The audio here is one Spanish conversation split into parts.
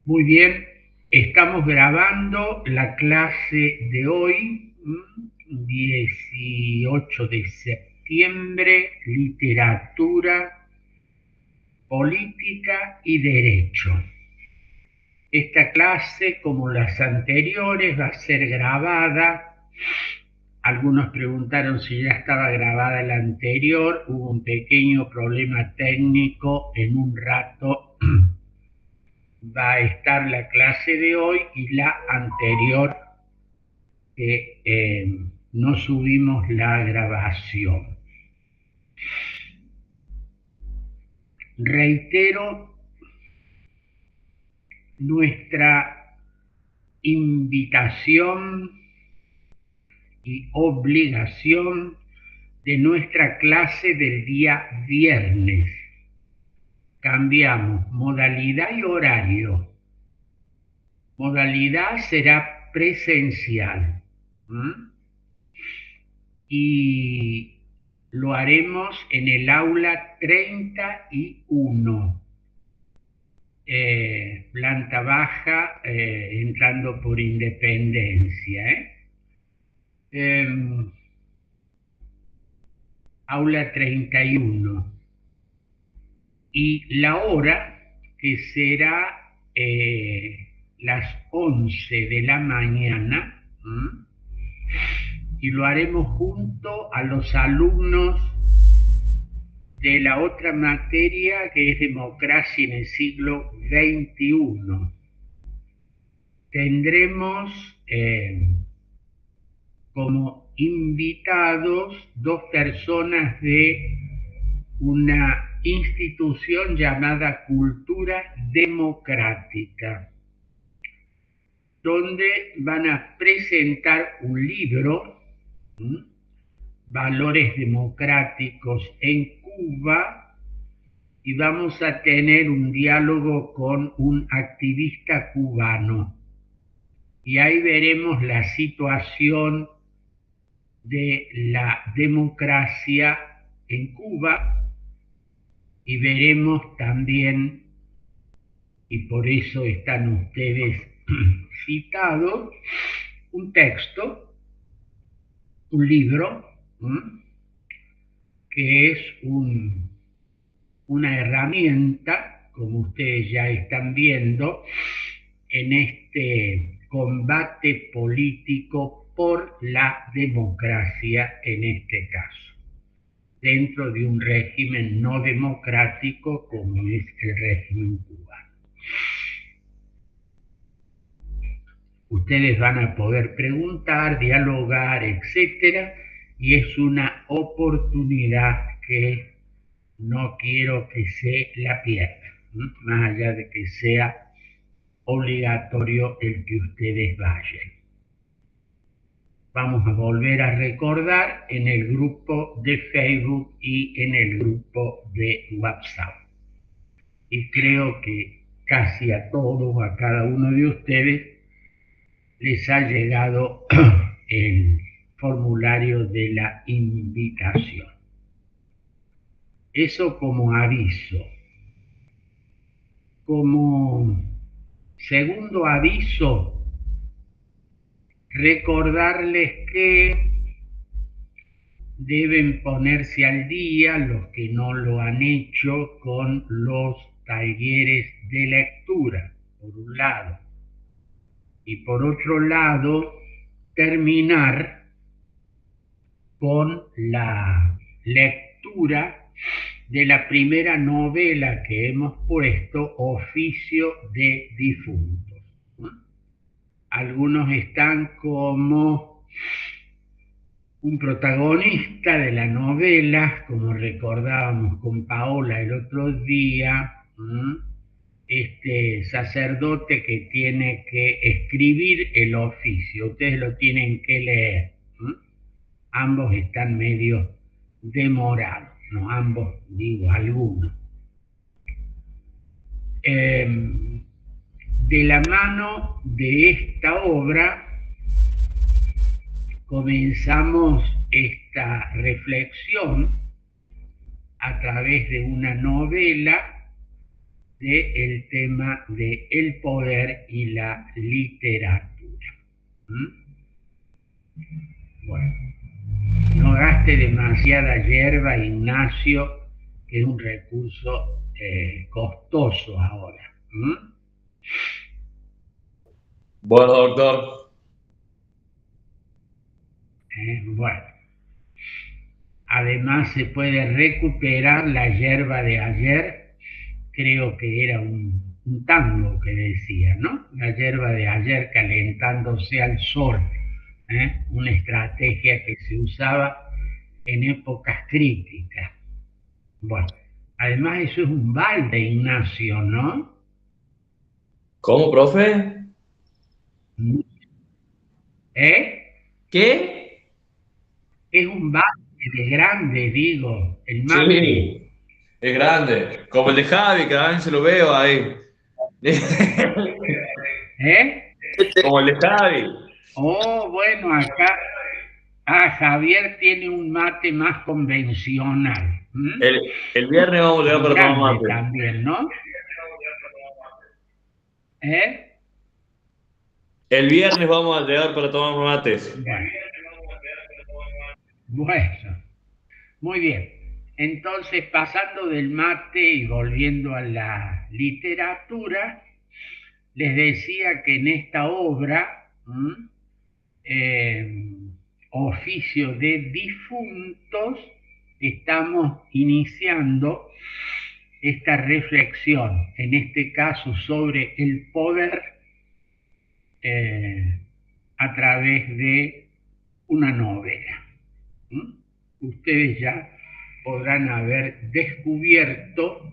Muy bien, estamos grabando la clase de hoy, 18 de septiembre, literatura, política y derecho. Esta clase, como las anteriores, va a ser grabada. Algunos preguntaron si ya estaba grabada la anterior. Hubo un pequeño problema técnico. En un rato va a estar la clase de hoy y la anterior que no subimos la grabación. Reitero nuestra invitación y obligación de nuestra clase del día viernes. Cambiamos modalidad y horario. Modalidad será presencial. Y lo haremos en el aula 31, planta baja, entrando por Independencia. Aula 31. Y la hora, que será las 11 de la mañana, y lo haremos junto a los alumnos de la otra materia, que es democracia en el siglo XXI. Tendremos como invitados dos personas de una institución llamada Cultura Democrática, donde van a presentar un libro, Valores Democráticos en Cuba, y vamos a tener un diálogo con un activista cubano. Y ahí veremos la situación de la democracia en Cuba y veremos también, y por eso están ustedes citados, un texto, un libro, que es una herramienta, como ustedes ya están viendo, en este combate político por la democracia en este caso, dentro de un régimen no democrático como es el régimen cubano. Ustedes van a poder preguntar, dialogar, etcétera, y es una oportunidad que no quiero que se la pierdan, más allá de que sea obligatorio el que ustedes vayan. Vamos a volver a recordar en el grupo de Facebook y en el grupo de WhatsApp. Y creo que casi a todos, a cada uno de ustedes, les ha llegado el formulario de la invitación. Eso como aviso. Como segundo aviso, recordarles que deben ponerse al día, los que no lo han hecho, con los talleres de lectura, por un lado. Y por otro lado, terminar con la lectura de la primera novela que hemos puesto, Oficio de Difuntos. Algunos están como un protagonista de la novela, como recordábamos con Paola el otro día, este sacerdote que tiene que escribir el oficio. Ustedes lo tienen que leer. Ambos están medio demorados, no ambos, digo, algunos. De la mano de esta obra comenzamos esta reflexión a través de una novela del tema del poder y la literatura. ¿Mm? Bueno, no gaste demasiada hierba, Ignacio, que es un recurso costoso ahora. ¿Mm? Bueno, doctor. Bueno, además se puede recuperar la hierba de ayer, creo que era un tango que decía, ¿no? La hierba de ayer calentándose al sol, una estrategia que se usaba en épocas críticas. Bueno, además eso es un balde, Ignacio, ¿no? ¿Cómo, profe? ¿Eh? ¿Qué? Es un balde de grande, digo, el mate. Sí, es grande. Como el de Javi, que a veces lo veo ahí. ¿Eh? Como el de Javi. Oh, bueno, acá Javier tiene un mate más convencional. ¿M? El viernes vamos a llegar Y para tomar grande mate. también, ¿no? ¿Eh? El viernes vamos a llegar para tomar mates. Bueno, bueno, muy bien. Entonces, pasando del mate y volviendo a la literatura, les decía que en esta obra, eh, Oficio de Difuntos, estamos iniciando esta reflexión, en este caso sobre el poder eh, a través de una novela. ¿Mm? Ustedes ya podrán haber descubierto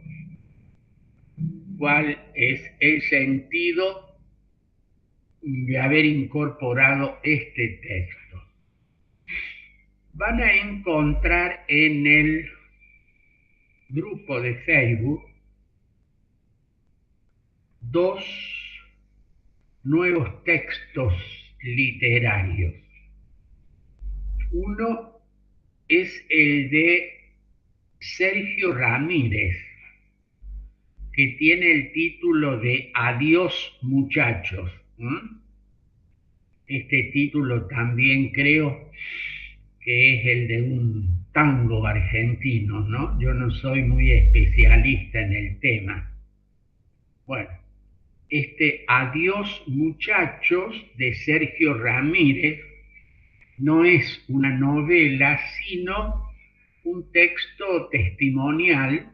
cuál es el sentido de haber incorporado este texto. Van a encontrar en el grupo de Facebook dos nuevos textos literarios. Uno es el de Sergio Ramírez, que tiene el título de Adiós muchachos. Este título también creo que es el de un tango argentino, ¿no? Yo no soy muy especialista en el tema. Bueno, este Adiós muchachos de Sergio Ramírez no es una novela, sino un texto testimonial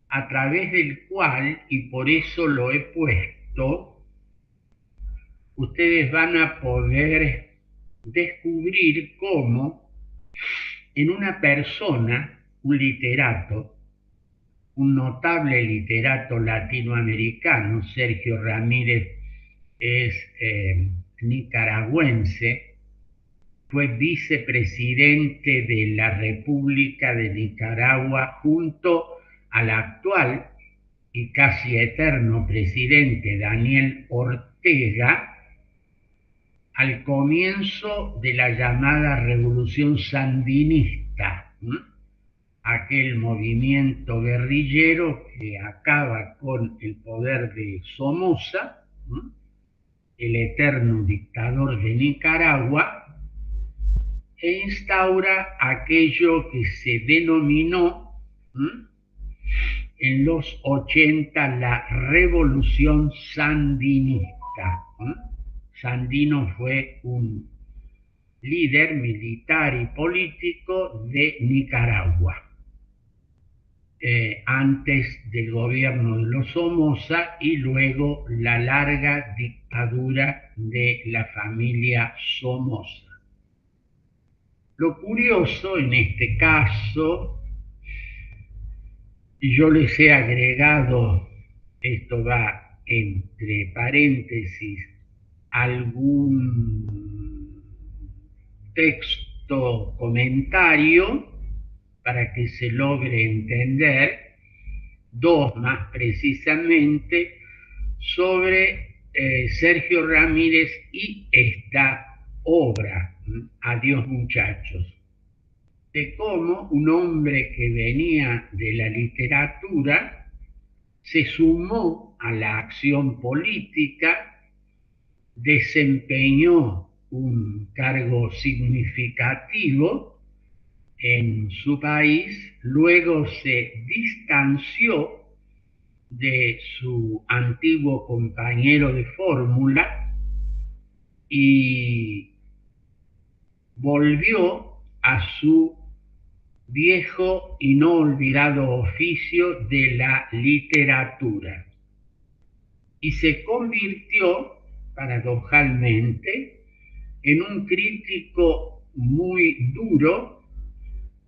a través del cual, y por eso lo he puesto, ustedes van a poder descubrir cómo en una persona, un literato, un notable literato latinoamericano, Sergio Ramírez es nicaragüense, fue vicepresidente de la República de Nicaragua junto al actual y casi eterno presidente Daniel Ortega al comienzo de la llamada Revolución Sandinista, aquel movimiento guerrillero que acaba con el poder de Somoza, el eterno dictador de Nicaragua, e instaura aquello que se denominó en los 80 la Revolución Sandinista. Sandino fue un líder militar y político de Nicaragua, antes del gobierno de los Somoza y luego la larga dictadura de la familia Somoza. Lo curioso en este caso, y yo les he agregado, esto va entre paréntesis, algún texto comentario para que se logre entender, dos más precisamente, sobre Sergio Ramírez y esta obra, Adiós muchachos, de cómo un hombre que venía de la literatura se sumó a la acción política, desempeñó un cargo significativo en su país, luego se distanció de su antiguo compañero de fórmula y volvió a su viejo y no olvidado oficio de la literatura y se convirtió, paradojalmente, en un crítico muy duro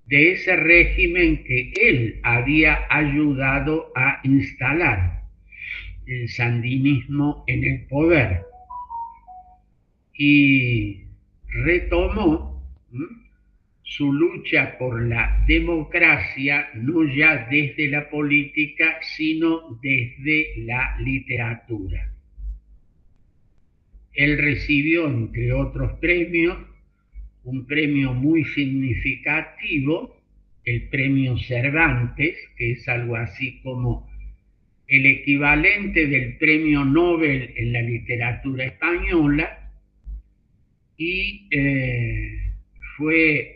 de ese régimen que él había ayudado a instalar, el sandinismo en el poder, y retomó su lucha por la democracia no ya desde la política, sino desde la literatura. Él recibió, entre otros premios, un premio muy significativo, el premio Cervantes, que es algo así como el equivalente del premio Nobel en la literatura española, y fue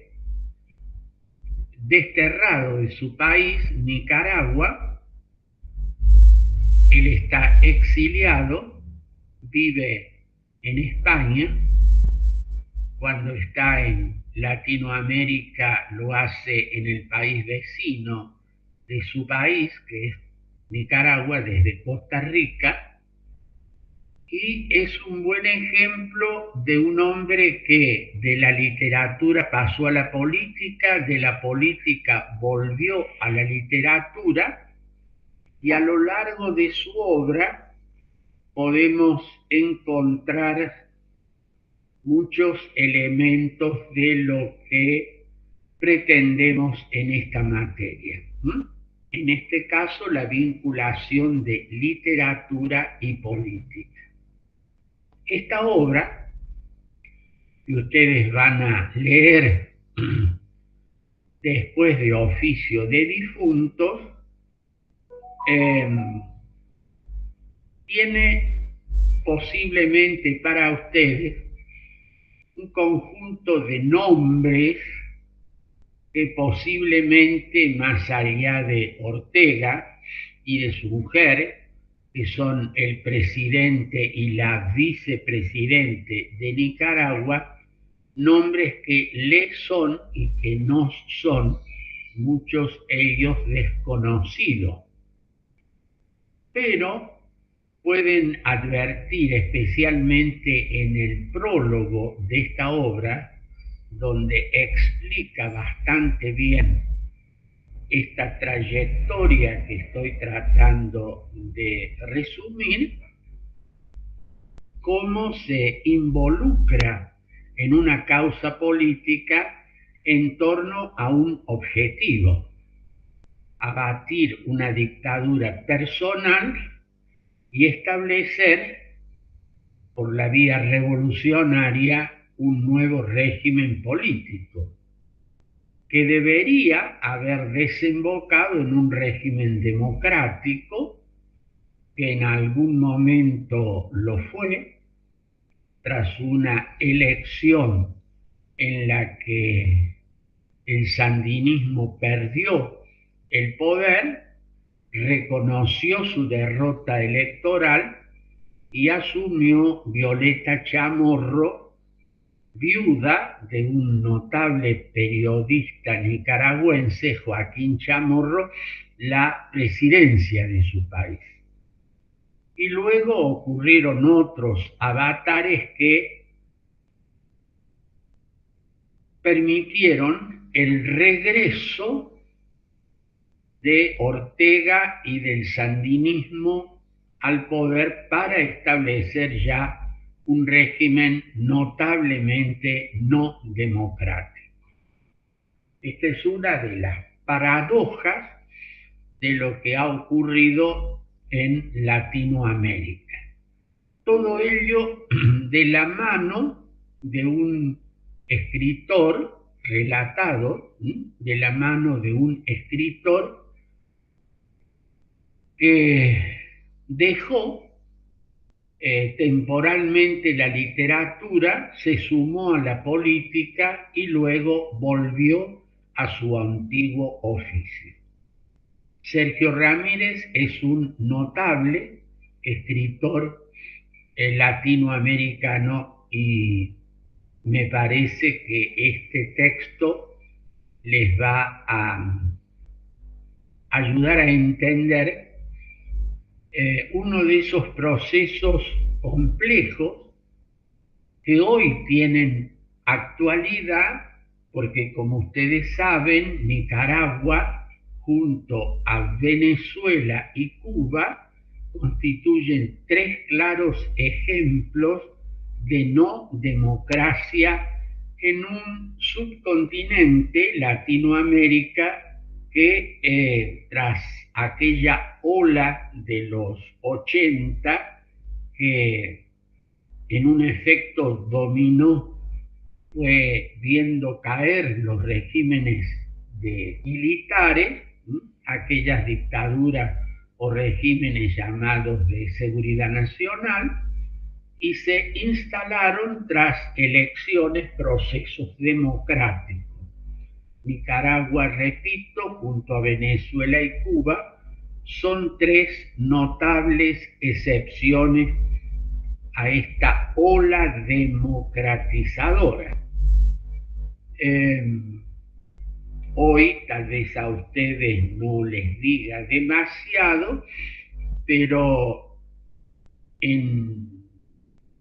desterrado de su país, Nicaragua. Él está exiliado, vive en España. Cuando está en Latinoamérica lo hace en el país vecino de su país, que es Nicaragua, desde Costa Rica, y es un buen ejemplo de un hombre que de la literatura pasó a la política, de la política volvió a la literatura, y a lo largo de su obra podemos encontrar muchos elementos de lo que pretendemos en esta materia. En este caso, la vinculación de literatura y política. Esta obra, que ustedes van a leer después de Oficio de Difuntos, tiene posiblemente para ustedes un conjunto de nombres que posiblemente, más allá de Ortega y de su mujer, que son el presidente y la vicepresidente de Nicaragua, nombres que le son y que nos son, muchos ellos desconocidos. Pero pueden advertir, especialmente en el prólogo de esta obra, donde explica bastante bien esta trayectoria que estoy tratando de resumir, cómo se involucra en una causa política en torno a un objetivo: abatir una dictadura personal y establecer, por la vía revolucionaria, un nuevo régimen político que debería haber desembocado en un régimen democrático, que en algún momento lo fue, tras una elección en la que el sandinismo perdió el poder, reconoció su derrota electoral y asumió Violeta Chamorro, viuda de un notable periodista nicaragüense, Joaquín Chamorro, la presidencia de su país. Y luego ocurrieron otros avatares que permitieron el regreso de Ortega y del sandinismo al poder para establecer ya un régimen notablemente no democrático. Esta es una de las paradojas de lo que ha ocurrido en Latinoamérica. Todo ello de la mano de un escritor relatado, de la mano de un escritor dejó temporalmente la literatura, se sumó a la política y luego volvió a su antiguo oficio. Sergio Ramírez es un notable escritor latinoamericano y me parece que este texto les va a ayudar a entender uno de esos procesos complejos que hoy tienen actualidad, porque como ustedes saben, Nicaragua junto a Venezuela y Cuba constituyen tres claros ejemplos de no democracia en un subcontinente, Latinoamérica, que tras aquella ola de los 80, que en un efecto dominó, fue viendo caer los regímenes militares, aquellas dictaduras o regímenes llamados de seguridad nacional, y se instalaron tras elecciones procesos democráticos. Nicaragua, repito, junto a Venezuela y Cuba, son tres notables excepciones a esta ola democratizadora. Hoy tal vez a ustedes no les diga demasiado, pero en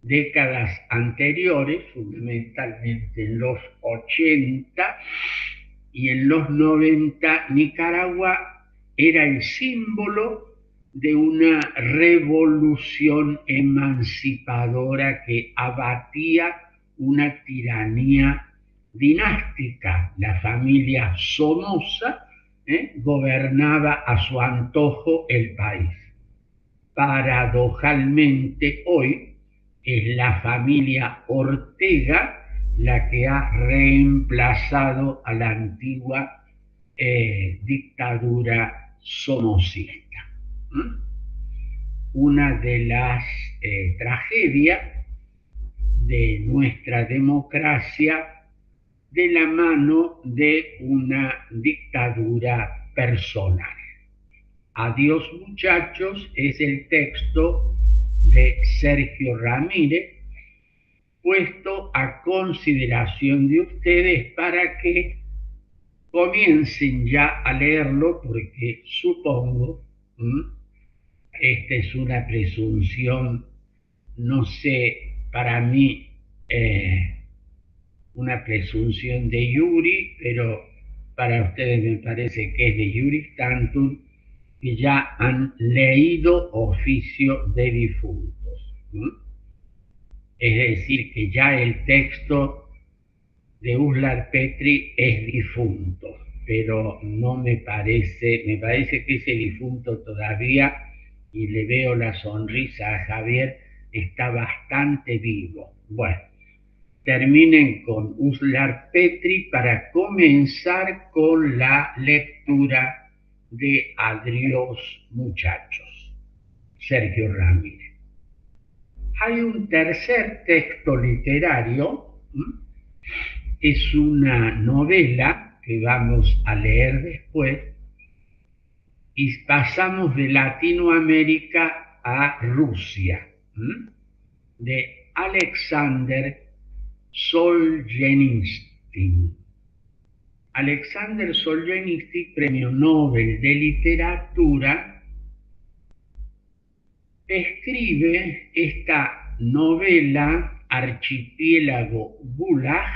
décadas anteriores, fundamentalmente en los 80 y en los 90, Nicaragua era el símbolo de una revolución emancipadora que abatía una tiranía dinástica. La familia Somoza gobernaba a su antojo el país. Paradojalmente hoy es la familia Ortega la que ha reemplazado a la antigua dictadura somocista. Una de las tragedias de nuestra democracia de la mano de una dictadura personal. Adiós muchachos es el texto de Sergio Ramírez, puesto a consideración de ustedes para que comiencen ya a leerlo, porque supongo, esta es una presunción, no sé, para mí, una presunción de iuri, pero para ustedes me parece que es de iuris tantum, que ya han leído Oficio de Difuntos. Es decir, que ya el texto de Uslar Petri es difunto, pero no me parece que ese difunto todavía, y le veo la sonrisa a Javier, está bastante vivo. Bueno, terminen con Uslar Petri para comenzar con la lectura de Adiós muchachos, Sergio Ramírez. Hay un tercer texto literario, es una novela que vamos a leer después, y pasamos de Latinoamérica a Rusia, de Alexander Solzhenitsyn. Alexander Solzhenitsyn, premio Nobel de Literatura, escribe esta novela Archipiélago Gulag,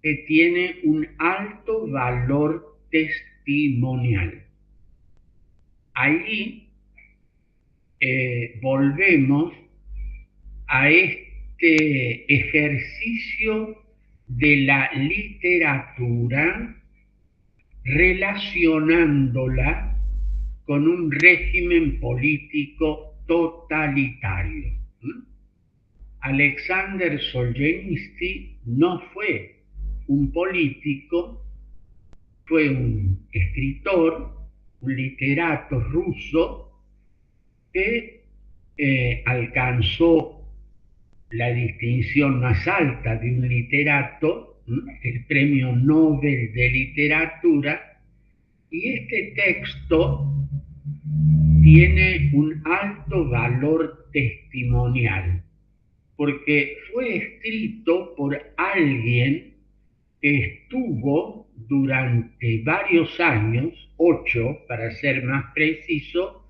que tiene un alto valor testimonial. Allí volvemos a este ejercicio de la literatura relacionándola con un régimen político totalitario. Alexander Solzhenitsyn no fue un político, fue un escritor, un literato ruso que alcanzó la distinción más alta de un literato, el Premio Nobel de Literatura, y este texto tiene un alto valor testimonial, porque fue escrito por alguien que estuvo durante varios años, 8 para ser más preciso,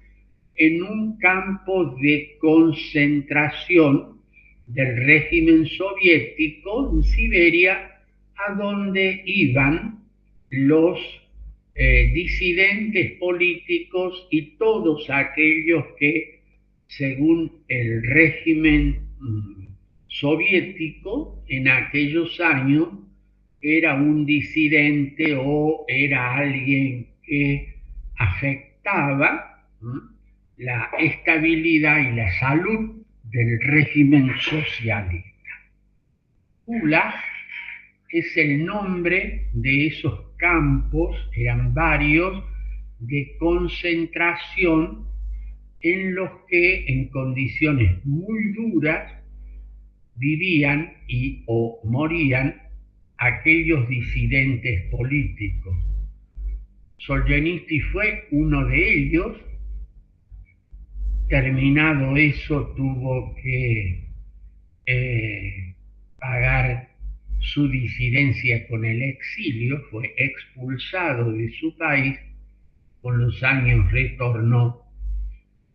en un campo de concentración del régimen soviético en Siberia, a donde iban los disidentes políticos y todos aquellos que, según el régimen soviético, en aquellos años era un disidente o era alguien que afectaba la estabilidad y la salud del régimen socialista. Gulag es el nombre de esos campos, eran varios, de concentración en los que en condiciones muy duras vivían o morían aquellos disidentes políticos. Solzhenitsyn fue uno de ellos. Terminado eso, tuvo que pagar su disidencia con el exilio, fue expulsado de su país, con los años retornó,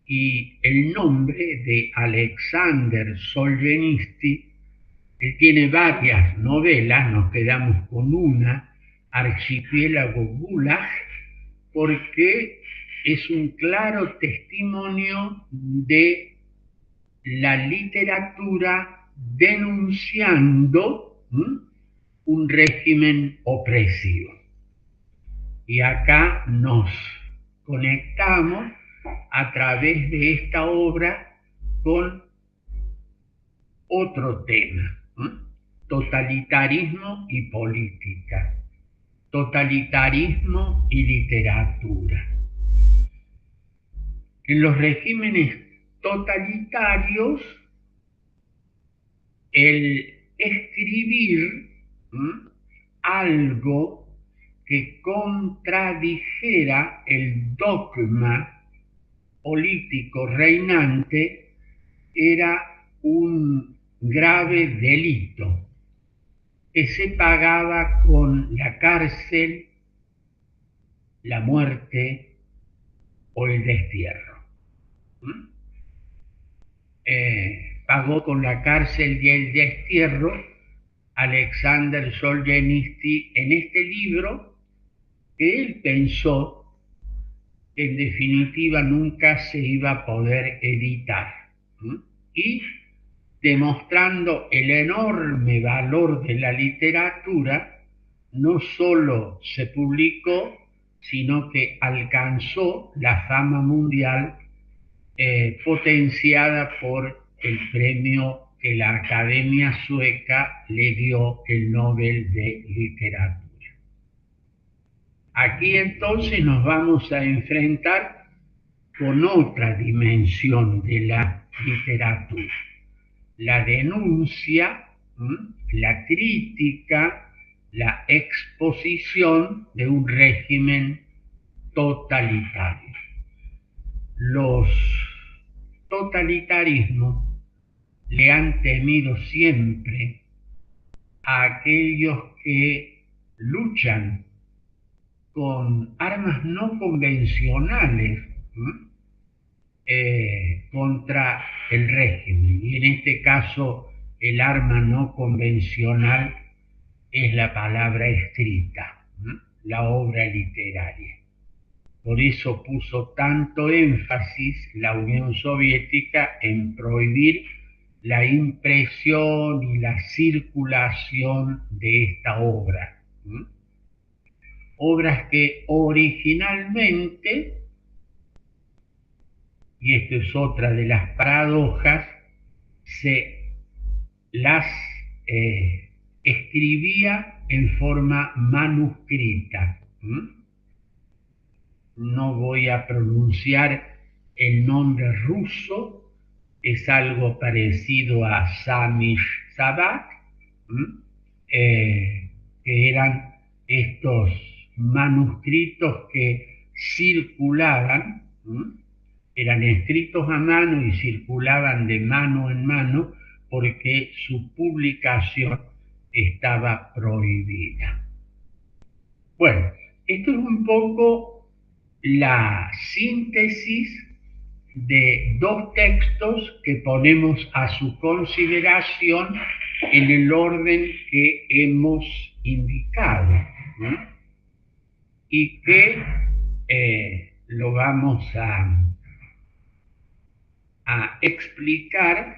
y el nombre de Alexander Solzhenitsyn, él tiene varias novelas, nos quedamos con una, Archipiélago Gulag, porque es un claro testimonio de la literatura denunciando un régimen opresivo. Y acá nos conectamos a través de esta obra con otro tema, totalitarismo y política, totalitarismo y literatura. En los regímenes totalitarios, el escribir algo que contradijera el dogma político reinante era un grave delito que se pagaba con la cárcel, la muerte o el destierro. Pagó con la cárcel y el destierro Alexander Solzhenitsyn en este libro que él pensó que en definitiva nunca se iba a poder editar. Y demostrando el enorme valor de la literatura, no solo se publicó, sino que alcanzó la fama mundial potenciada por el premio que la Academia Sueca le dio, el Nobel de Literatura. Aquí entonces nos vamos a enfrentar con otra dimensión de la literatura, la denuncia, la crítica, la exposición de un régimen totalitario. Los totalitarismos le han temido siempre a aquellos que luchan con armas no convencionales contra el régimen. Y en este caso el arma no convencional es la palabra escrita, la obra literaria. Por eso puso tanto énfasis la Unión Soviética en prohibir la impresión y la circulación de esta obra. Obras que originalmente, y esto es otra de las paradojas, se las escribía en forma manuscrita. No voy a pronunciar el nombre ruso es algo parecido a Samish Sabat, que eran estos manuscritos que circulaban, eran escritos a mano y circulaban de mano en mano porque su publicación estaba prohibida. Bueno, esto es un poco la síntesis de dos textos que ponemos a su consideración en el orden que hemos indicado, ¿no? Y que lo vamos a explicar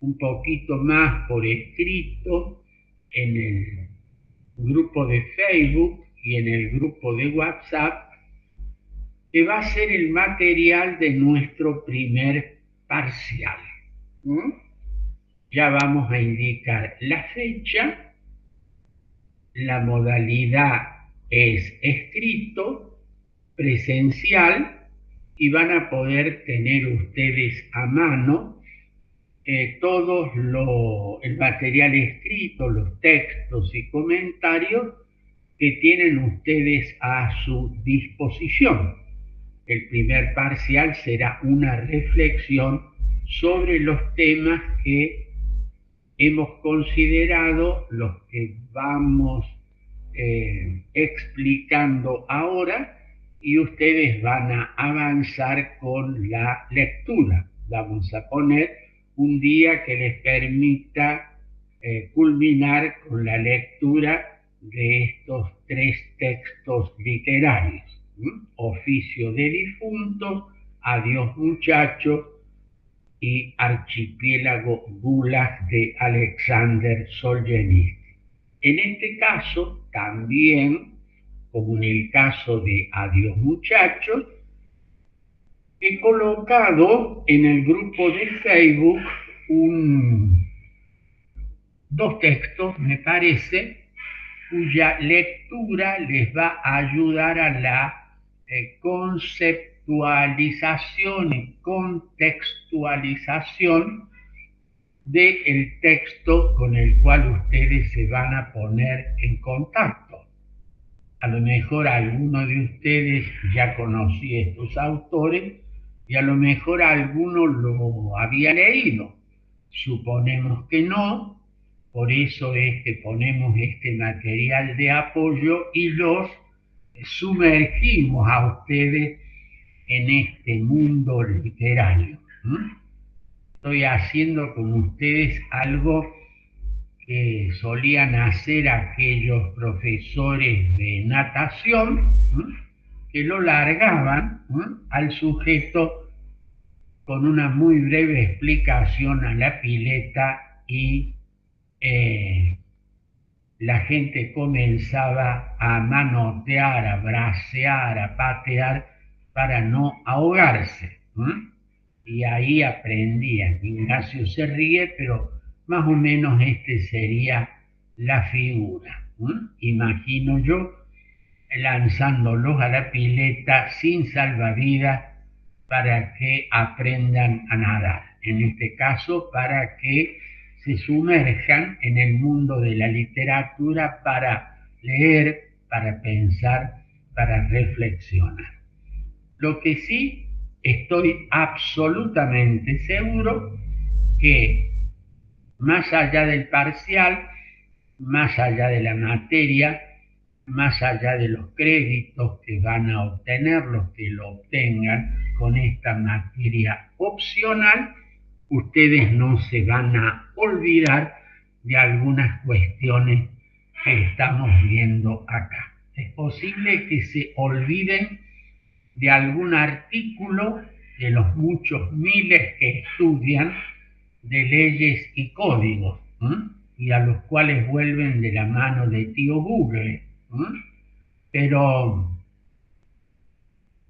un poquito más por escrito en el grupo de Facebook y en el grupo de WhatsApp, que va a ser el material de nuestro primer parcial. Ya vamos a indicar la fecha, la modalidad es escrito, presencial, y van a poder tener ustedes a mano todo el material escrito, los textos y comentarios que tienen ustedes a su disposición. El primer parcial será una reflexión sobre los temas que hemos considerado, los que vamos explicando ahora, y ustedes van a avanzar con la lectura. Vamos a poner un día que les permita culminar con la lectura de estos tres textos literarios. Oficio de difuntos, Adiós muchachos y Archipiélago Gulag de Alexander Solzhenitsyn. En este caso, también, como en el caso de Adiós muchachos, he colocado en el grupo de Facebook dos textos, me parece, cuya lectura les va a ayudar a la conceptualización y contextualización del texto con el cual ustedes se van a poner en contacto. A lo mejor alguno de ustedes ya conocía estos autores y a lo mejor alguno lo había leído. Suponemos que no, por eso es que ponemos este material de apoyo y los sumergimos a ustedes en este mundo literario. Estoy haciendo con ustedes algo que solían hacer aquellos profesores de natación, que lo largaban al sujeto con una muy breve explicación a la pileta y la gente comenzaba a manotear, a bracear, a patear para no ahogarse. Y ahí aprendían. Ignacio se ríe, pero más o menos este sería la figura. Imagino yo lanzándolos a la pileta sin salvavidas para que aprendan a nadar. En este caso, para que se sumerjan en el mundo de la literatura para leer, para pensar, para reflexionar. Lo que sí estoy absolutamente seguro que más allá del parcial, más allá de la materia, más allá de los créditos que van a obtener, los que lo obtengan con esta materia opcional, ustedes no se van a olvidar de algunas cuestiones que estamos viendo acá. Es posible que se olviden de algún artículo de los muchos miles que estudian de leyes y códigos, y a los cuales vuelven de la mano de tío Google. Pero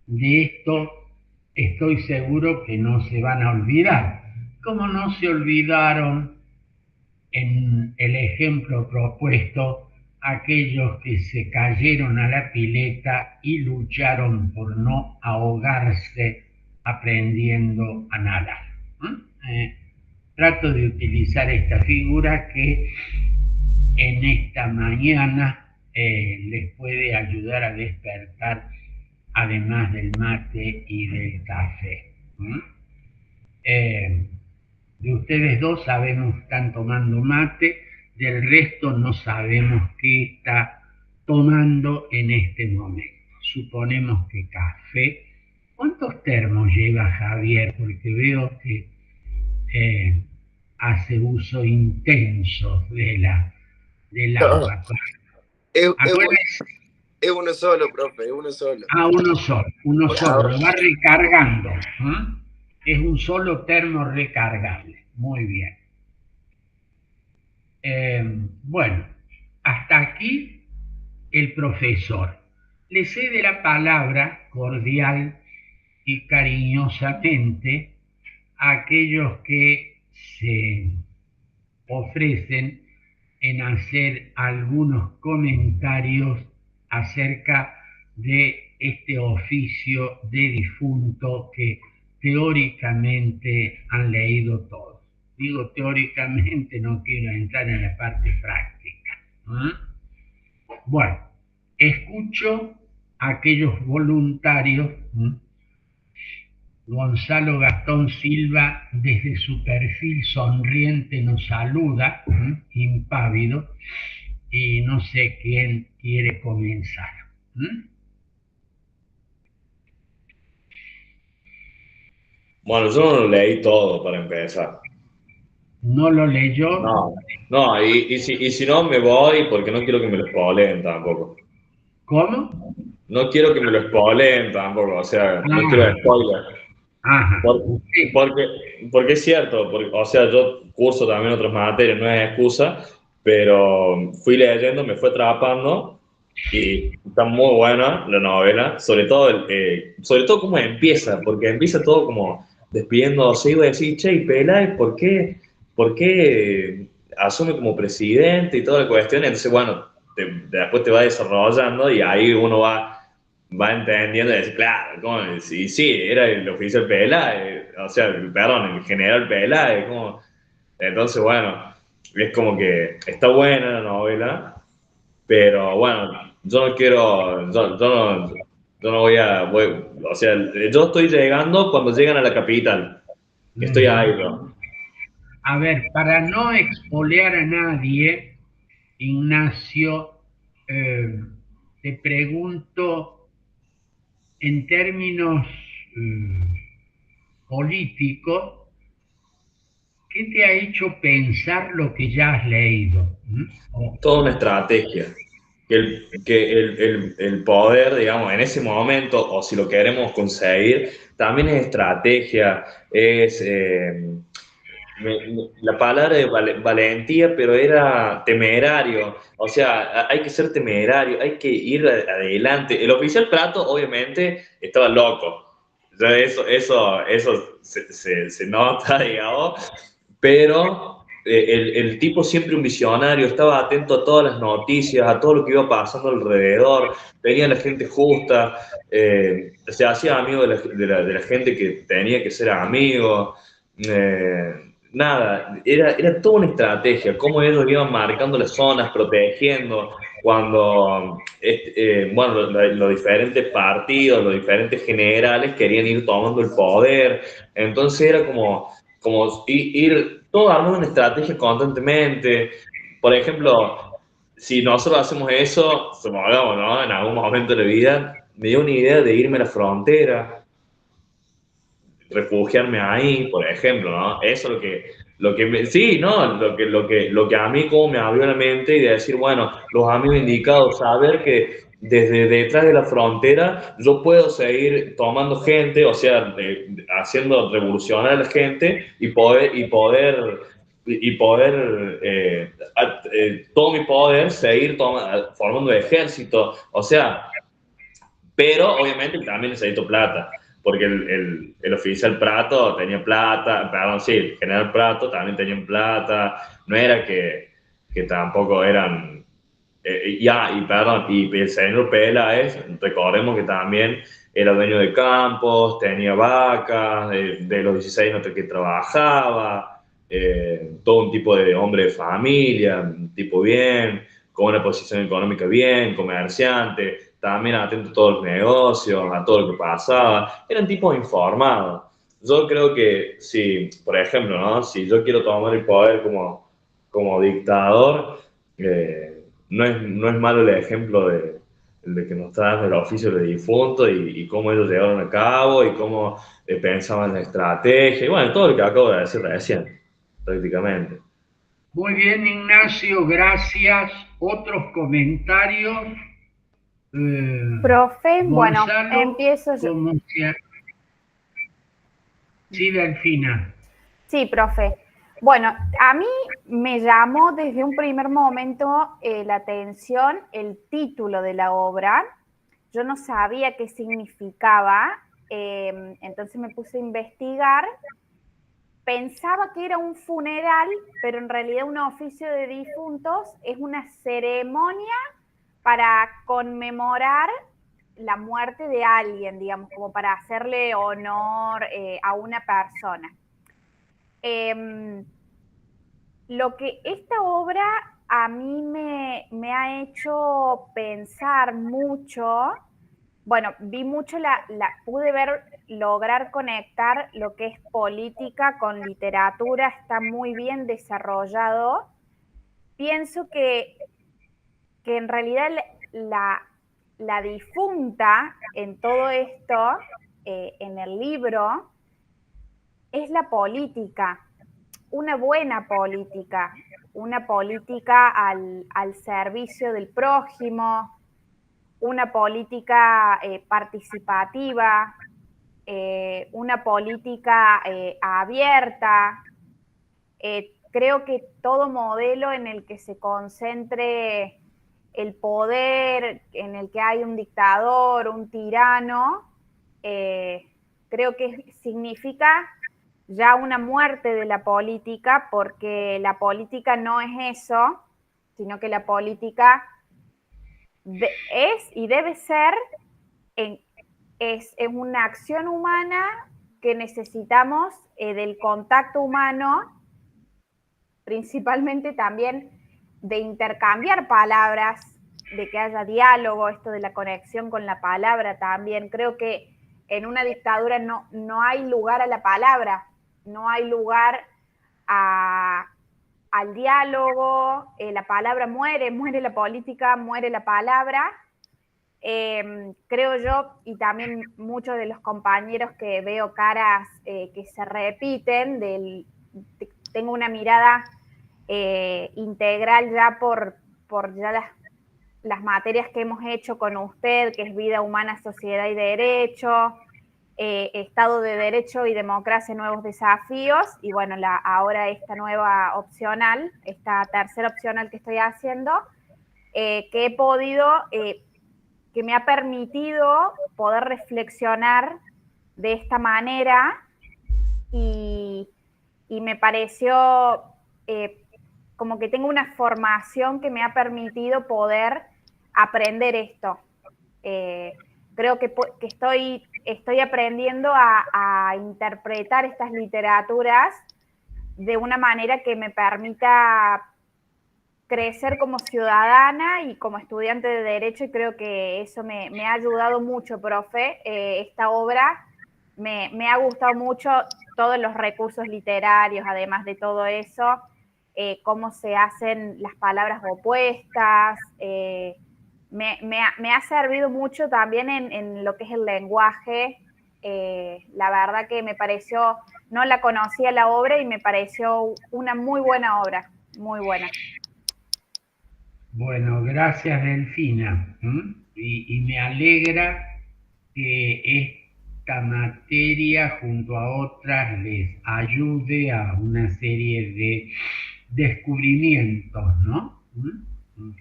de esto estoy seguro que no se van a olvidar, como no se olvidaron en el ejemplo propuesto aquellos que se cayeron a la pileta y lucharon por no ahogarse aprendiendo a nadar. Trato de utilizar esta figura que en esta mañana les puede ayudar a despertar, además del mate y del café. De ustedes dos sabemos que están tomando mate, del resto no sabemos qué está tomando en este momento. Suponemos que café. ¿Cuántos termos lleva Javier? Porque veo que hace uso intenso del No, agua. es, es, Acuérdense, es uno solo, profe, es uno solo. uno Por solo, ahora. lo va recargando. Es un solo termo recargable. Muy bien. Bueno, hasta aquí el profesor. Le cede la palabra cordial y cariñosamente a aquellos que se ofrecen en hacer algunos comentarios acerca de este oficio de difunto que teóricamente han leído todos. Digo teóricamente, no quiero entrar en la parte práctica. Bueno, escucho a aquellos voluntarios. Gonzalo Gastón Silva desde su perfil sonriente nos saluda, impávido, y no sé quién quiere comenzar. Bueno, yo no lo leí todo para empezar. ¿No lo leyó? No, no, y si no me voy porque no quiero que me lo spoileen tampoco. ¿Cómo? No quiero que me lo spoileen tampoco, o sea, no quiero Ah, spoiler. ajá. Por- Usted, porque, porque es cierto, o sea, yo curso también otras materias, no es excusa, pero fui leyendo, me fue atrapando y está muy buena la novela, sobre todo cómo empieza, porque empieza todo como despidiéndose y iba a decir, che, y Peláez, por qué asume como presidente y toda la cuestión? Entonces, bueno, después te va desarrollando y ahí uno va entendiendo y dice, claro, ¿cómo? Sí, sí, era el oficial Peláez, o sea, perdón, el general Peláez, como... Entonces, bueno, es como que está buena la novela, pero bueno, yo no quiero, yo no o sea, yo estoy llegando cuando llegan a la capital, estoy ahí, ¿no? a ver, para no expolear a nadie, Ignacio, eh, te pregunto en términos políticos, ¿qué te ha hecho pensar lo que ya has leído? Toda una estrategia. El poder, digamos, en ese momento, o si lo queremos conseguir, también es estrategia, la palabra de valentía, pero era temerario. O sea, hay que ser temerario, hay que ir adelante. El oficial Prato, obviamente, estaba loco. Ya eso se nota, digamos, pero el tipo siempre un visionario, estaba atento a todas las noticias, a todo lo que iba pasando alrededor, tenía la gente justa, se hacía amigo de la gente que tenía que ser amigo. eh, Nada, era toda una estrategia, cómo ellos iban marcando las zonas, protegiendo, cuando bueno, los diferentes partidos, los diferentes generales querían ir tomando el poder, entonces era como ir todo armando una estrategia constantemente. Por ejemplo, si nosotros hacemos eso, supongamos, ¿no? En algún momento de la vida, me dio una idea de irme a la frontera, refugiarme ahí, por ejemplo, ¿no? Eso es sí, ¿no? Lo que a mí como me abrió la mente y de decir, bueno, los amigos indicados, saber que desde detrás de la frontera yo puedo seguir tomando gente, o sea, haciendo revolucionar a la gente y poder todo mi poder seguir formando ejército, o sea, pero obviamente también necesito plata, porque el oficial Prato tenía plata, perdón, sí, el general Prato también tenía plata, no era que tampoco eran, y perdón, y el señor Peláez, recordemos que también era dueño de campos, tenía vacas, de los 16 no sé qué trabajaba, todo un tipo de hombre de familia, un tipo bien, con una posición económica bien, comerciante, también atento a todos los negocios, a todo lo que pasaba, eran tipos informados. Yo creo que si, por ejemplo, ¿no? Si yo quiero tomar el poder como dictador, no es malo el ejemplo el de que nos traen el oficio de difunto y cómo ellos llevaron a cabo y cómo pensaban la estrategia, y bueno, todo lo que acabo de decir recién, prácticamente. Muy bien, Ignacio, gracias. ¿Otros comentarios? Profe, bueno, Gonzalo, empiezo yo. ¿cómo se... Sí, Delfina. Sí, profe. Bueno, a mí me llamó desde un primer momento la atención el título de la obra. Yo no sabía qué significaba, entonces me puse a investigar. Pensaba que era un funeral, pero en realidad un oficio de difuntos es una ceremonia para conmemorar la muerte de alguien, digamos, como para hacerle honor a una persona. Lo que esta obra a mí me ha hecho pensar mucho, bueno, vi mucho, pude lograr conectar lo que es política con literatura, está muy bien desarrollado. Pienso que en realidad la difunta en todo esto, en el libro, es la política, una buena política, una política al servicio del prójimo, una política participativa, una política abierta. Creo que todo modelo en el que se concentre el poder, en el que hay un dictador, un tirano, creo que significa ya una muerte de la política, porque la política no es eso, sino que la política es y debe ser es una acción humana que necesitamos del contacto humano, principalmente también de intercambiar palabras, de que haya diálogo, esto de la conexión con la palabra también. Creo que en una dictadura no hay lugar a la palabra, no hay lugar al diálogo, la palabra muere la política, muere la palabra. Creo yo, y también muchos de los compañeros que veo caras que se repiten, tengo una mirada integral ya por ya las materias que hemos hecho con usted, que es vida humana, sociedad y derecho, Estado de Derecho y democracia, nuevos desafíos, y bueno, ahora esta nueva opcional, esta tercera opcional que estoy haciendo, que he podido, que me ha permitido poder reflexionar de esta manera y me pareció como que tengo una formación que me ha permitido poder aprender esto. Creo que estoy aprendiendo a interpretar estas literaturas de una manera que me permita crecer como ciudadana y como estudiante de Derecho, y creo que eso me ha ayudado mucho, profe. Esta obra me ha gustado mucho, todos los recursos literarios, además de todo eso, cómo se hacen las palabras opuestas, me ha servido mucho también en lo que es el lenguaje. La verdad que me pareció, no la conocía la obra y me pareció una muy buena obra, muy buena. Bueno, gracias, Delfina. Y me alegra que esta materia, junto a otras, les ayude a una serie de descubrimientos, ¿no?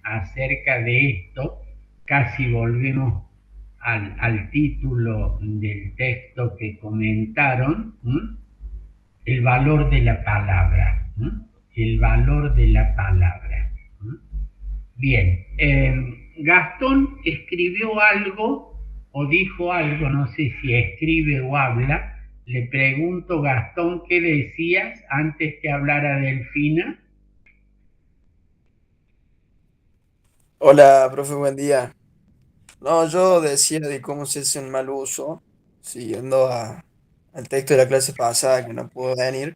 Acerca de esto, casi volvemos al título del texto que comentaron, el valor de la palabra, el valor de la palabra. Bien, Gastón escribió algo o dijo algo, no sé si escribe o habla. Le pregunto, Gastón, ¿qué decías antes que hablara Delfina? Hola, profe, buen día. No, yo decía de cómo se hace un mal uso, siguiendo al texto de la clase pasada que no pudo venir,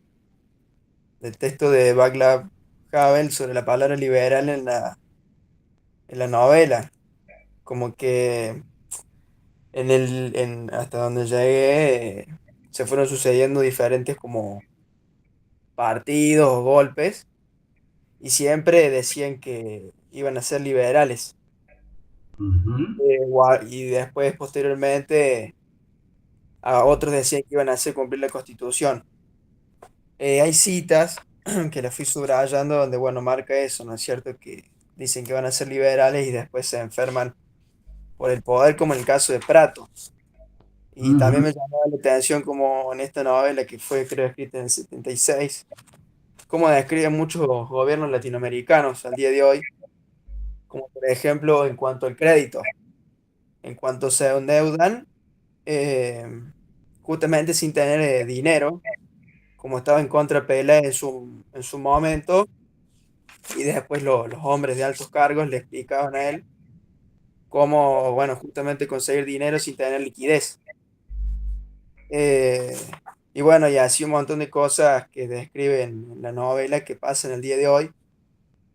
del texto de Václav Havel sobre la palabra liberal en la novela. Como que hasta donde llegué, se fueron sucediendo diferentes como partidos o golpes, y siempre decían que iban a ser liberales. Ujú, Y después, posteriormente, a otros decían que iban a hacer cumplir la Constitución. Hay citas que las fui subrayando donde, bueno, marca eso, ¿no es cierto? Que dicen que van a ser liberales y después se enferman por el poder, como en el caso de Prato. Y también ujú, me llamaba la atención como en esta novela que fue, creo, escrita en el 76, cómo describe muchos gobiernos latinoamericanos al día de hoy, como por ejemplo en cuanto al crédito, en cuanto se endeudan, eh, justamente sin tener dinero, como estaba en contra de Pelé en su momento, y después los hombres de altos cargos le explicaban a él cómo, bueno, justamente conseguir dinero sin tener liquidez. Eh, y bueno, y así un montón de cosas que describen en la novela que pasan el día de hoy,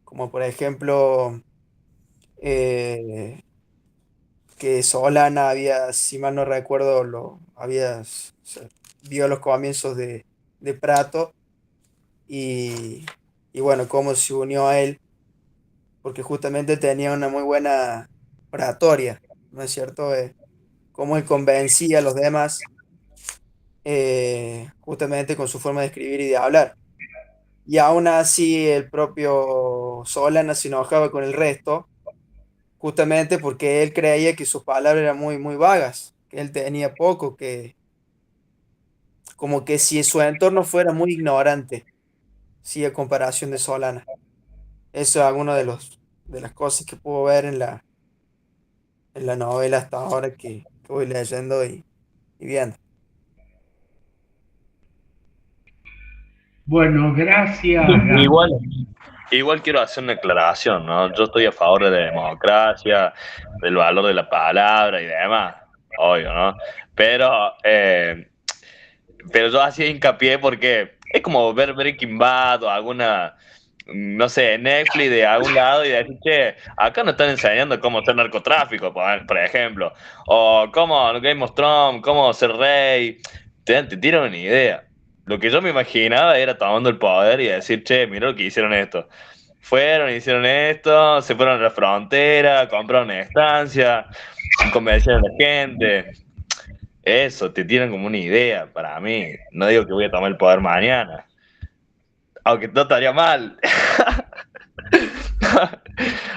como por ejemplo que Solana había, si mal no recuerdo, o sea, vio los comienzos de Prato y, y bueno, cómo se unió a él porque justamente tenía una muy buena oratoria, ¿no es cierto? Cómo él convencía a los demás justamente con su forma de escribir y de hablar. Y aún así el propio Solana se enojaba con el resto, justamente porque él creía que sus palabras eran muy, muy vagas, que él tenía poco, que como que si su entorno fuera muy ignorante, sí, a comparación de Solana. Eso es alguno de las cosas que puedo ver en la novela hasta ahora que voy leyendo y viendo. Bueno, gracias, Igual, Gastón. igual quiero hacer una aclaración, ¿no? Yo estoy a favor de la democracia, del valor de la palabra y demás, obvio, ¿no? Pero, eh, pero yo hacía hincapié porque es como ver Breaking Bad o alguna, no sé, Netflix de algún lado y decir, che, acá nos están enseñando cómo hacer narcotráfico, por ejemplo, o cómo Game of Thrones, cómo ser rey, te tiran una idea. Lo que yo me imaginaba era tomando el poder y decir, che, mira lo que hicieron esto. Fueron, hicieron esto, se fueron a la frontera, compraron una estancia, convencieron a la gente. Eso, te tiran como una idea para mí. No digo que voy a tomar el poder mañana, aunque no estaría mal.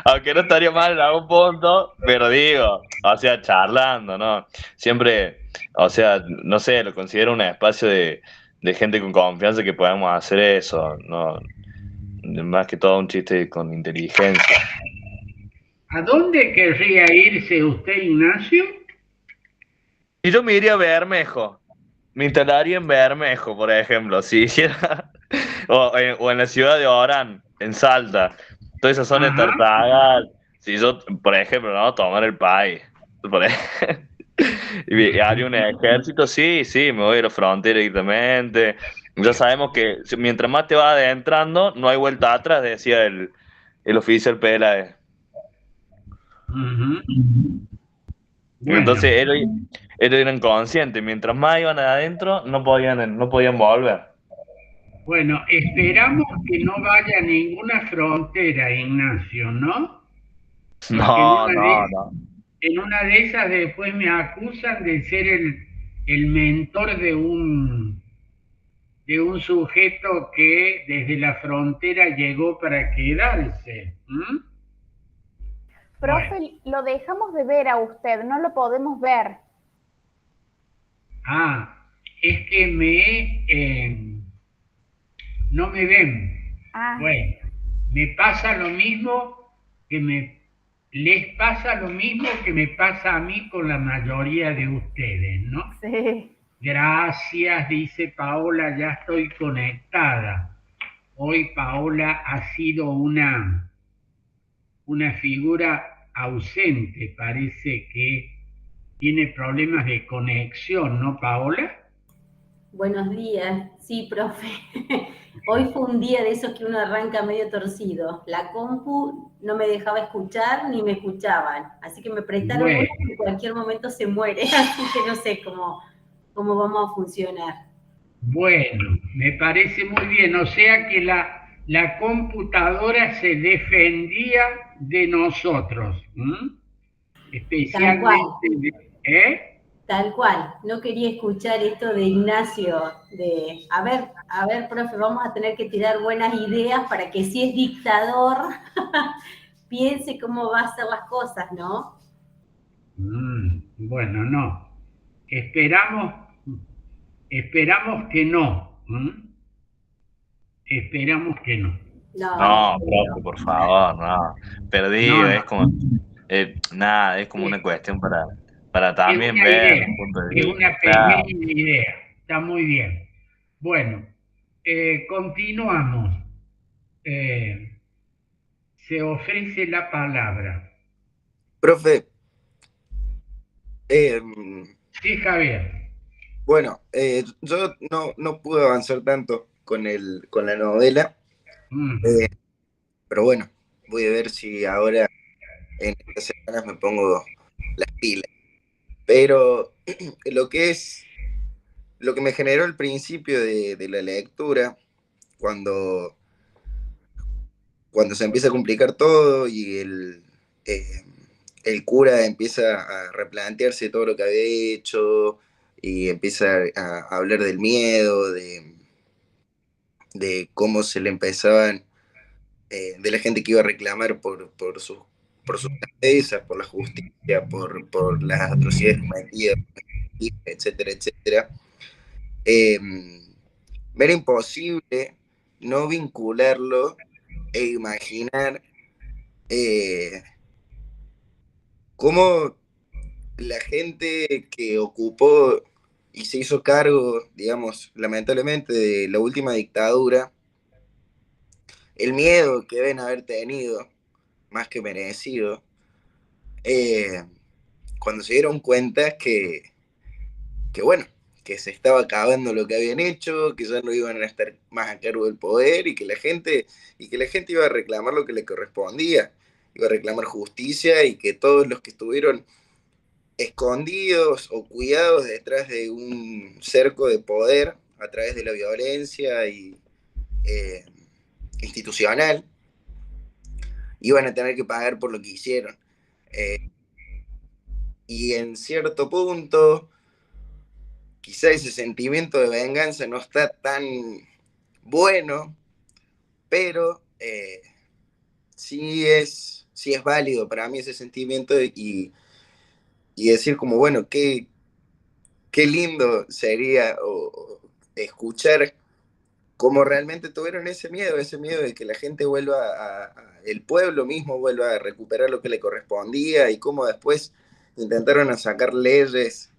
Aunque no estaría mal en algún punto, pero digo, o sea, charlando, ¿no? Siempre, o sea, no sé, lo considero un espacio de gente con confianza que podamos hacer eso, ¿no? Más que todo un chiste con inteligencia. ¿A dónde querría irse usted, Ignacio? Y yo me iría a Bermejo, me instalaría en Bermejo, por ejemplo, si hiciera, o en la ciudad de Orán, en Salta, toda esa zona de Ajá. Tartagal, si yo, por ejemplo, no, tomar el país, por ejemplo, y haría un ejército, sí, sí, me voy a ir a la frontera directamente, ya sabemos que mientras más te vas adentrando, no hay vuelta atrás, decía el oficial Peláez. Ujú. Bueno, Entonces ellos eran conscientes, mientras más iban adentro, no podían volver. bueno, esperamos que no vaya a ninguna frontera, Ignacio, ¿no? Porque No, no, no. en una de esas después me acusan de ser el mentor de un sujeto que desde la frontera llegó para quedarse. ¿Mm? Bueno, Profe, lo dejamos de ver a usted, no lo podemos ver. es que no me ven. Ah, Bueno, me pasa lo mismo que me les pasa lo mismo que me pasa a mí con la mayoría de ustedes, ¿no? Sí. Gracias, dice Paola, ya estoy conectada. Hoy Paola ha sido una figura ausente, parece que tiene problemas de conexión, ¿no, Paola? Buenos días, sí, profe. Hoy fue un día de esos que uno arranca medio torcido. La compu no me dejaba escuchar ni me escuchaban, así que me prestaron una Bueno, que en cualquier momento se muere, así que no sé cómo vamos a funcionar. bueno, me parece muy bien. O sea que la computadora se defendía de nosotros, ¿m? Tal cual, Especialmente ¿eh? tal cual. No quería escuchar esto de Ignacio, de, a ver, profe, vamos a tener que tirar buenas ideas para que si es dictador, piense cómo va a hacer las cosas, ¿no? Bueno, no. Esperamos, esperamos que no. Esperamos que no. No, no No, profe, creo. por favor, no. No, Perdido, no. es como, nada, es como Es una cuestión para es también una ver idea, los puntos de es vista. una Claro. pequeña idea. Está muy bien. Bueno, continuamos. Eh, se ofrece la palabra. Profe, eh, Sí, Javier. bueno, yo no pude avanzar tanto con la novela, Ujú. eh, pero bueno, voy a ver si ahora en estas semanas me pongo las pilas. Pero lo que es, lo que me generó el principio de la lectura, cuando, cuando se empieza a complicar todo y eh, el cura empieza a replantearse todo lo que había hecho y empieza a hablar del miedo, de cómo se le empezaban, de la gente que iba a reclamar por sus cabezas, por la justicia, por las atrocidades cometidas, etcétera, etcétera. Eh, Me era imposible no vincularlo e imaginar eh, cómo la gente que ocupó y se hizo cargo, digamos, lamentablemente, de la última dictadura, el miedo que deben haber tenido, más que merecido, eh, cuando se dieron cuenta que, bueno, que se estaba acabando lo que habían hecho, que ya no iban a estar más a cargo del poder y que la gente iba a reclamar lo que le correspondía, iba a reclamar justicia y que todos los que estuvieron escondidos o cuidados detrás de un cerco de poder a través de la violencia y, eh, institucional, iban a tener que pagar por lo que hicieron. Eh, y en cierto punto, quizá ese sentimiento de venganza no está tan bueno, pero sí es válido para mí ese sentimiento y decir como, bueno, qué lindo sería o escuchar cómo realmente tuvieron ese miedo de que la gente vuelva el pueblo mismo vuelva a recuperar lo que le correspondía y cómo después intentaron a sacar leyes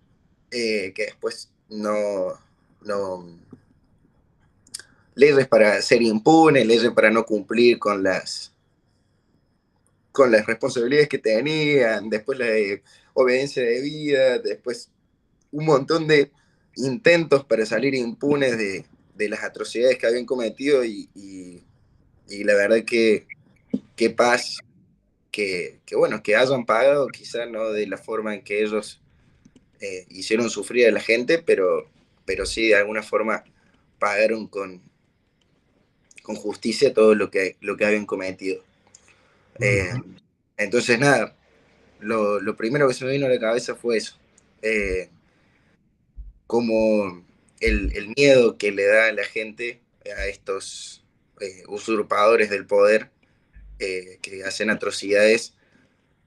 que después no, leyes para ser impunes, leyes para no cumplir con las responsabilidades que tenían, después la de obediencia de vida, después un montón de intentos para salir impunes de las atrocidades que habían cometido y la verdad que paz que bueno, que hayan pagado, quizás no de la forma en que ellos hicieron sufrir a la gente, pero sí de alguna forma pagaron con justicia todo lo que habían cometido. Eh, entonces, nada, lo primero que se me vino a la cabeza fue eso. Eh, Como el miedo que le da a la gente a estos usurpadores del poder que hacen atrocidades,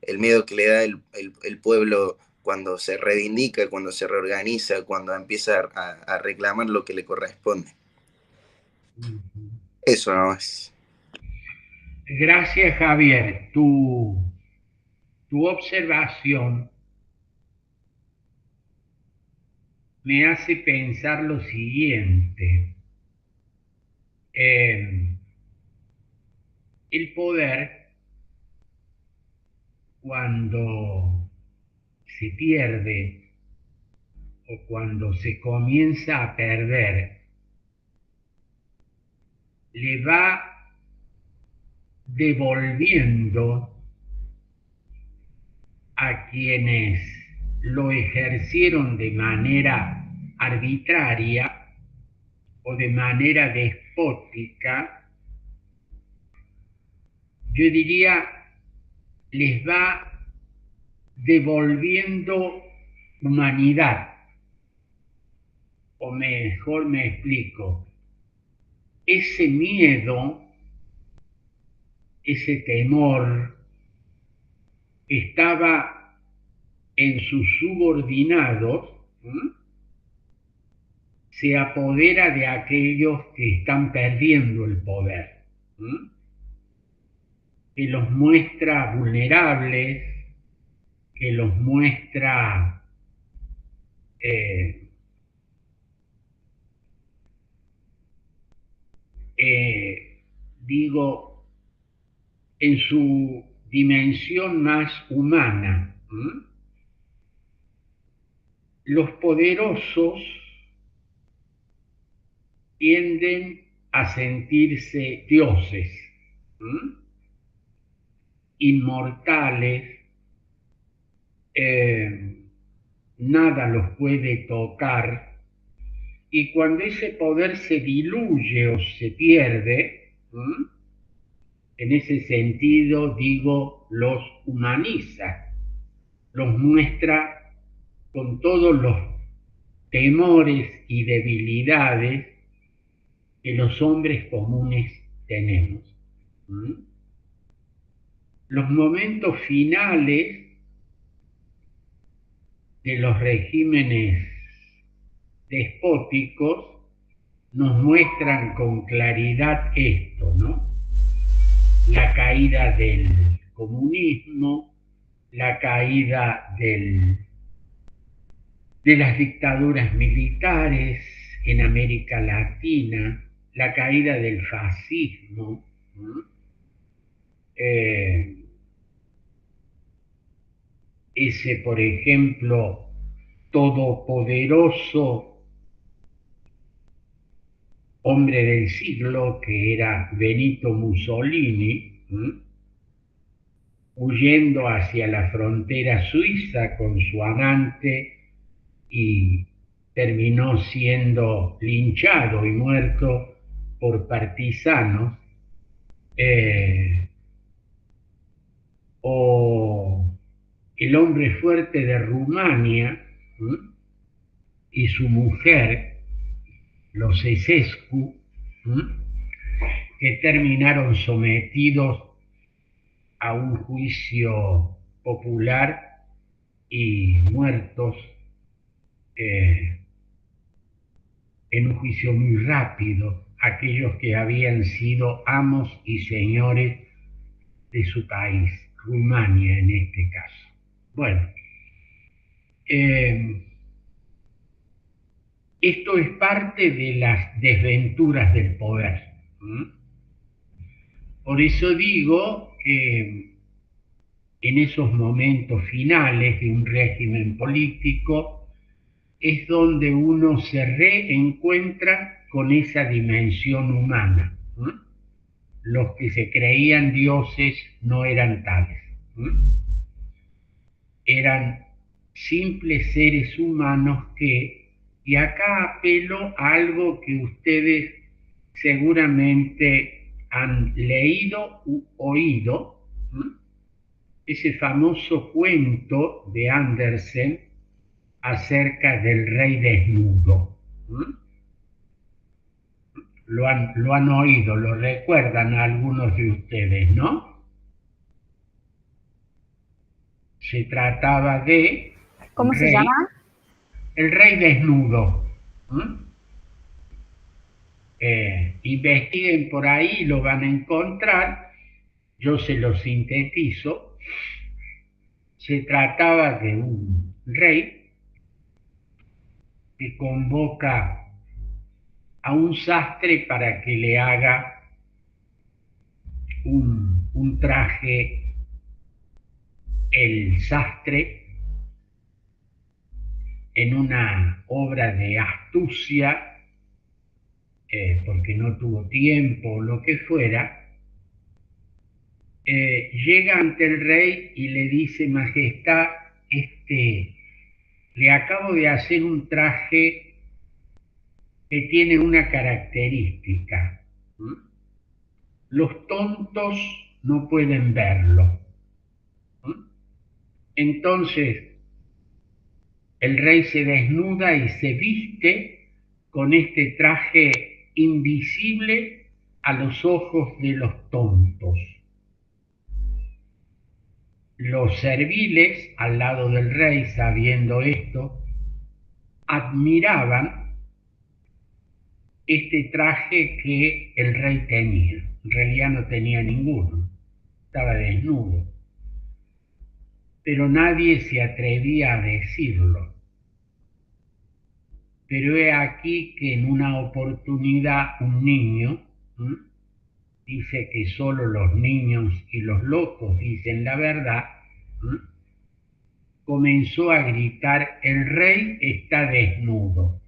el miedo que le da el pueblo cuando se reivindica, cuando se reorganiza, cuando empieza a reclamar lo que le corresponde. Eso no es. Gracias, Javier. tu observación me hace pensar lo siguiente. El poder, cuando se pierde o cuando se comienza a perder, le va devolviendo a quienes lo ejercieron de manera arbitraria o de manera despótica, yo diría, les va devolviendo humanidad. O mejor me explico, ese miedo, ese temor, estaba en sus subordinados, se apodera de aquellos que están perdiendo el poder, que los muestra vulnerables, que los muestra digo, en su dimensión más humana. Los poderosos tienden a sentirse dioses, inmortales, nada los puede tocar, y cuando ese poder se diluye o se pierde, en ese sentido digo, los humaniza, los muestra con todos los temores y debilidades que los hombres comunes tenemos. Los momentos finales de los regímenes despóticos nos muestran con claridad esto, ¿no? La caída del comunismo, la caída de las dictaduras militares en América Latina, la caída del fascismo, ese, por ejemplo, todopoderoso hombre del siglo que era Benito Mussolini, huyendo hacia la frontera suiza con su amante y terminó siendo linchado y muerto por partisanos, o el hombre fuerte de Rumania y su mujer, los Ceausescu, que terminaron sometidos a un juicio popular y muertos en un juicio muy rápido, aquellos que habían sido amos y señores de su país, Rumania en este caso. Bueno, esto es parte de las desventuras del poder. Por eso digo que en esos momentos finales de un régimen político es donde uno se reencuentra con esa dimensión humana. Los que se creían dioses no eran tales. Eran simples seres humanos que, y acá apelo a algo que ustedes seguramente han leído u oído, ese famoso cuento de Andersen acerca del rey desnudo. Lo han oído, lo recuerdan a algunos de ustedes, ¿no? Se trataba de... ¿Cómo se llama? El rey desnudo. Investiguen por ahí, lo van a encontrar. Yo se lo sintetizo. Se trataba de un rey que convoca a un sastre para que le haga un traje, el sastre, en una obra de astucia, porque no tuvo tiempo o lo que fuera, llega ante el rey y le dice: Majestad, le acabo de hacer un traje que tiene una característica. Los tontos no pueden verlo. Entonces el rey se desnuda y se viste con este traje invisible a los ojos de los tontos. Los serviles al lado del rey, sabiendo esto, admiraban este traje que el rey tenía. En realidad no tenía ninguno, estaba desnudo. Pero nadie se atrevía a decirlo. Pero he aquí que en una oportunidad un niño, dice que solo los niños y los locos dicen la verdad, comenzó a gritar: el rey está desnudo.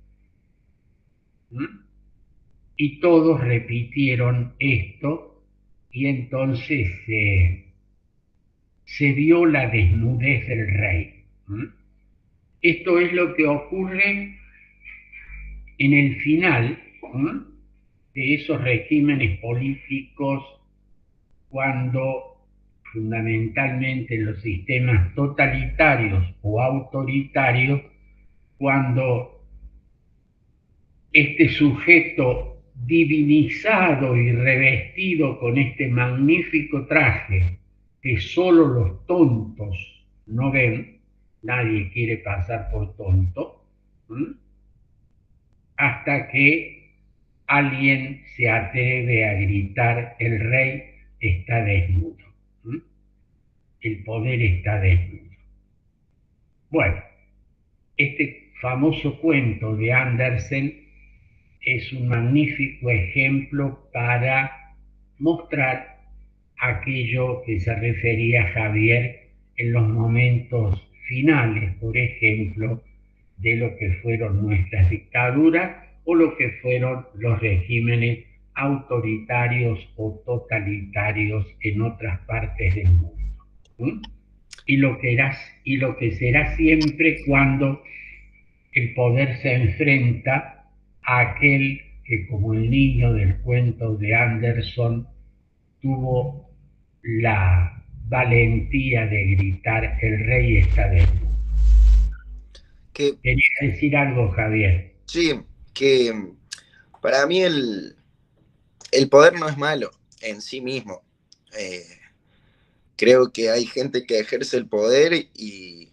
Y todos repitieron esto, y entonces se vio la desnudez del rey. Esto es lo que ocurre en el final de esos regímenes políticos, cuando fundamentalmente en los sistemas totalitarios o autoritarios, cuando este sujeto divinizado y revestido con este magnífico traje que solo los tontos no ven, nadie quiere pasar por tonto, hasta que alguien se atreve a gritar: el rey está desnudo. El poder está desnudo. Bueno, este famoso cuento de Andersen es un magnífico ejemplo para mostrar aquello que se refería Javier en los momentos finales, por ejemplo, de lo que fueron nuestras dictaduras o lo que fueron los regímenes autoritarios o totalitarios en otras partes del mundo. Y lo que será siempre cuando el poder se enfrenta a aquel que, como el niño del cuento de Andersen, tuvo la valentía de gritar: el rey está desnudo. ¿Querías decir algo, Javier? Sí, que para mí el poder no es malo en sí mismo. Creo que hay gente que ejerce el poder y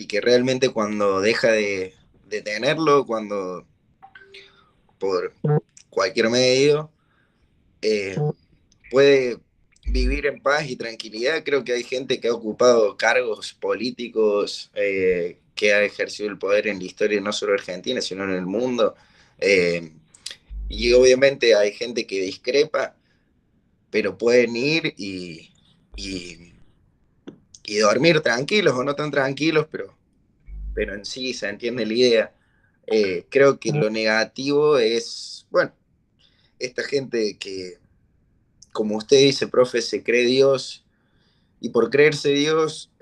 que realmente cuando deja de tenerlo, cuando por cualquier medio puede vivir en paz y tranquilidad. Creo que hay gente que ha ocupado cargos políticos, que ha ejercido el poder en la historia no solo argentina, sino en el mundo. Y obviamente hay gente que discrepa, pero pueden ir y dormir tranquilos o no tan tranquilos, pero en sí se entiende la idea. Creo que lo negativo es, bueno, esta gente que, como usted dice, profe, se cree Dios, y por creerse Dios,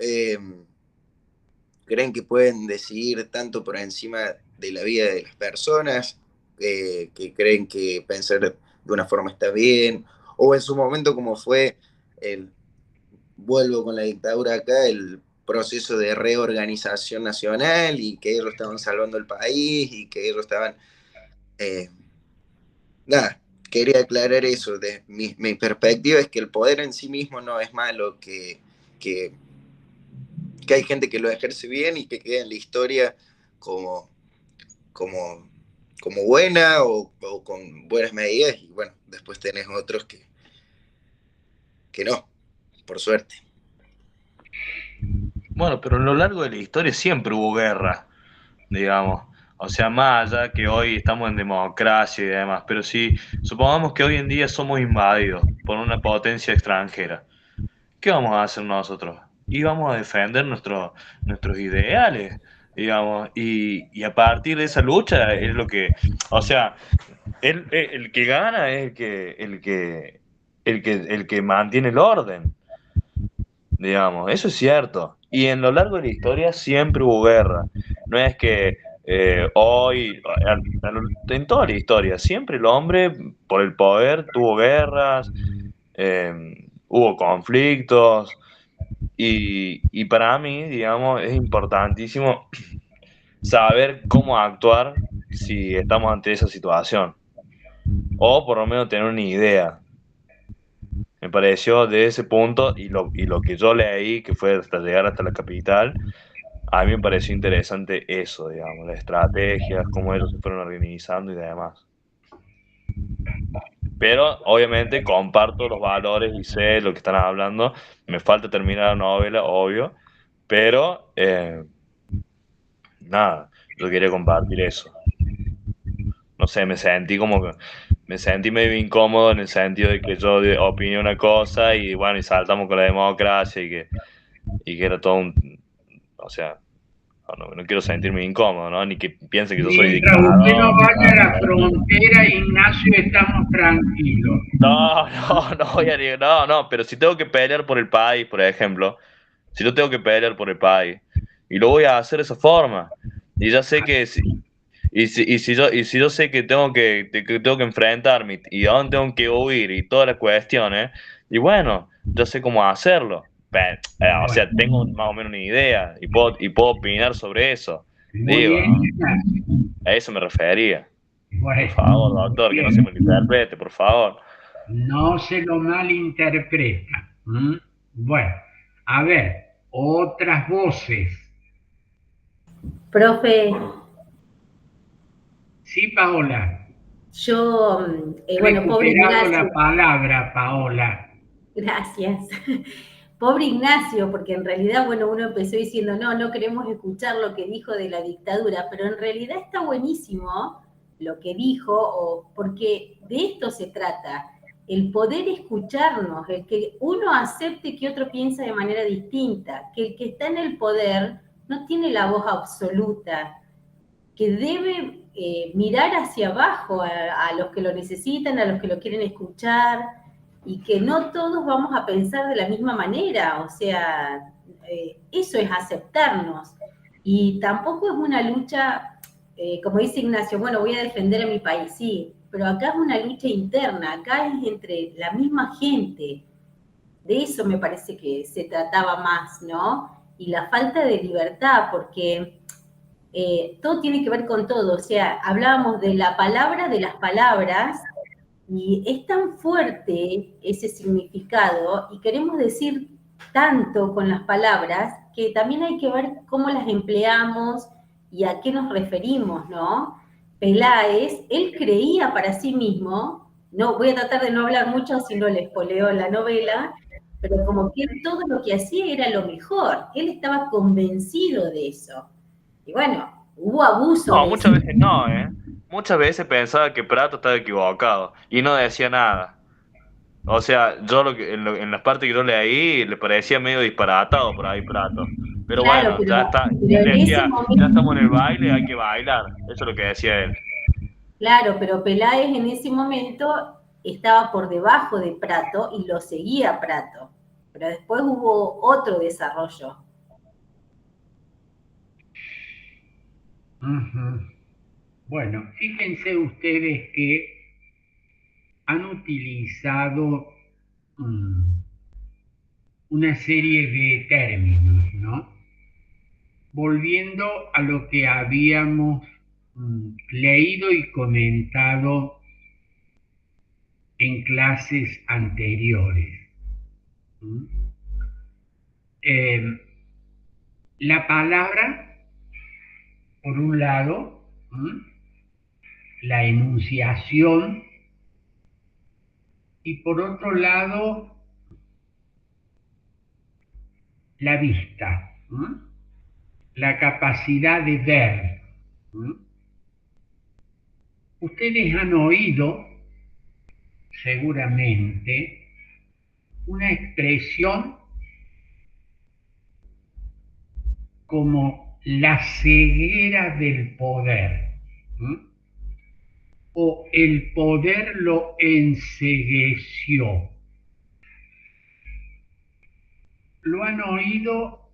creen que pueden decidir tanto por encima de la vida de las personas, que creen que pensar de una forma está bien, o en su momento como fue vuelvo con la dictadura acá, el proceso de reorganización nacional, y que ellos estaban salvando el país y que ellos estaban... nada, quería aclarar eso. De mi perspectiva es que el poder en sí mismo no es malo, que hay gente que lo ejerce bien y que queda en la historia como buena o con buenas medidas, y bueno, después tenés otros que no, por suerte. Bueno, pero a lo largo de la historia siempre hubo guerra, digamos. O sea, más allá que hoy estamos en democracia y demás, pero si supongamos que hoy en día somos invadidos por una potencia extranjera, ¿qué vamos a hacer nosotros? Y vamos a defender nuestros ideales, digamos, y a partir de esa lucha es lo que, o sea, el que gana es el que mantiene el orden, digamos, eso es cierto. Y en lo largo de la historia siempre hubo guerra. No es que hoy, en toda la historia, siempre el hombre por el poder tuvo guerras, hubo conflictos. Y para mí, digamos, es importantísimo saber cómo actuar si estamos ante esa situación. O por lo menos tener una idea. Me pareció de ese punto y lo que yo leí, que fue hasta llegar hasta la capital, a mí me pareció interesante eso, digamos, las estrategias, cómo ellos se fueron organizando y demás. Pero obviamente comparto los valores y sé lo que están hablando. Me falta terminar la novela, obvio, pero nada, yo quería compartir eso. No sé, me sentí medio incómodo en el sentido de que yo opiné una cosa y bueno, y saltamos con la democracia y que era todo o sea, no quiero sentirme incómodo, ¿no? Ni que piense que yo soy Mientras usted no dictador, ni vaya nada a por la el estilo. frontera, Ignacio, estamos tranquilos. No, no, no, no, pero si tengo que pelear por el país, por ejemplo, si yo tengo que pelear por el país, y lo voy a hacer de esa forma, y ya sé que y si yo sé que tengo que enfrentarme y a dónde tengo que huir y todas las cuestiones, y bueno, yo sé cómo hacerlo. O Bueno, sea, tengo más o menos una idea y puedo opinar sobre eso. muy Digo, bien, ¿no? Ignacio. A eso me refería. Por Bueno, favor, muy doctor, que no se bien. me interprete, por favor. No se lo malinterpreta. ¿M? Bueno, a ver, otras voces. Profe, Sí, Paola. yo, bueno, pobre Recuperado la Ignacio, palabra, Paola. gracias. Pobre Ignacio, porque en realidad, bueno, uno empezó diciendo, no, no queremos escuchar lo que dijo de la dictadura, pero en realidad está buenísimo lo que dijo, porque de esto se trata, el poder escucharnos, el que uno acepte que otro piensa de manera distinta, que el que está en el poder no tiene la voz absoluta, que debe mirar hacia abajo a los que lo necesitan, a los que lo quieren escuchar, y que no todos vamos a pensar de la misma manera, o sea, eso es aceptarnos. Y tampoco es una lucha, como dice Ignacio, bueno, voy a defender a mi país, sí, pero acá es una lucha interna, acá es entre la misma gente. De eso me parece que se trataba más, ¿no? Y la falta de libertad, porque todo tiene que ver con todo, o sea, hablábamos de la palabra de las palabras y es tan fuerte ese significado y queremos decir tanto con las palabras que también hay que ver cómo las empleamos y a qué nos referimos, ¿no? Peláez, él creía para sí mismo, no voy a tratar de no hablar mucho si no les poleo la novela, pero como que todo lo que hacía era lo mejor, él estaba convencido de eso. Y bueno, hubo abuso No, de eso. muchas veces no, ¿eh? Muchas veces pensaba que Prato estaba equivocado y no decía nada. O sea, yo en las partes que yo leí le parecía medio disparatado por ahí Prato. Pero Claro, bueno, ya está. Él pero en ese decía, ya momento, estamos en el baile, hay que bailar. Eso es lo que decía él. claro, pero Peláez en ese momento estaba por debajo de Prato y lo seguía Prato. Pero después hubo otro desarrollo. Ujú. Bueno, fíjense ustedes que han utilizado una serie de términos, ¿no? Volviendo a lo que habíamos leído y comentado en clases anteriores. ¿Mm? Eh, la palabra, por un lado, la enunciación, y por otro lado, la vista. la capacidad de ver. Ustedes han oído, seguramente, una expresión como la ceguera del poder, o el poder lo encegueció. Lo han oído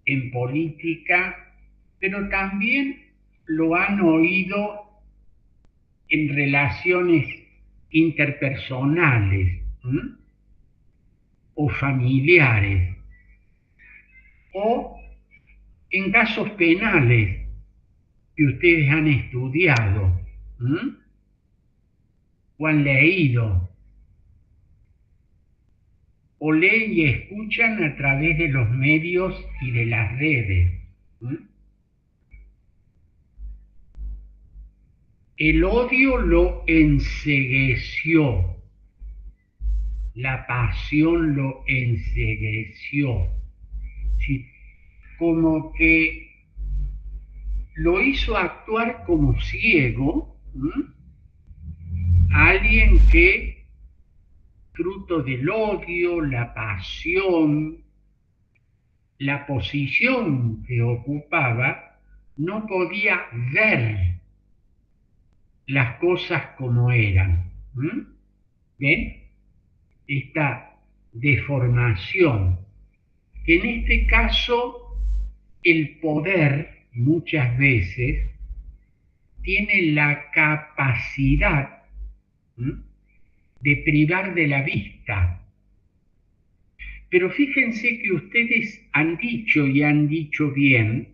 en política, pero también lo han oído en relaciones interpersonales, o familiares, o en casos penales que ustedes han estudiado, o han leído, o leen y escuchan a través de los medios y de las redes. El odio lo encegueció, la pasión lo encegueció, ¿sí? Como que lo hizo actuar como ciego, alguien que, fruto del odio, la pasión, la posición que ocupaba, no podía ver las cosas como eran. ¿Ven? Esta deformación, que en este caso el poder muchas veces tiene la capacidad de privar de la vista. Pero fíjense que ustedes han dicho y han dicho bien,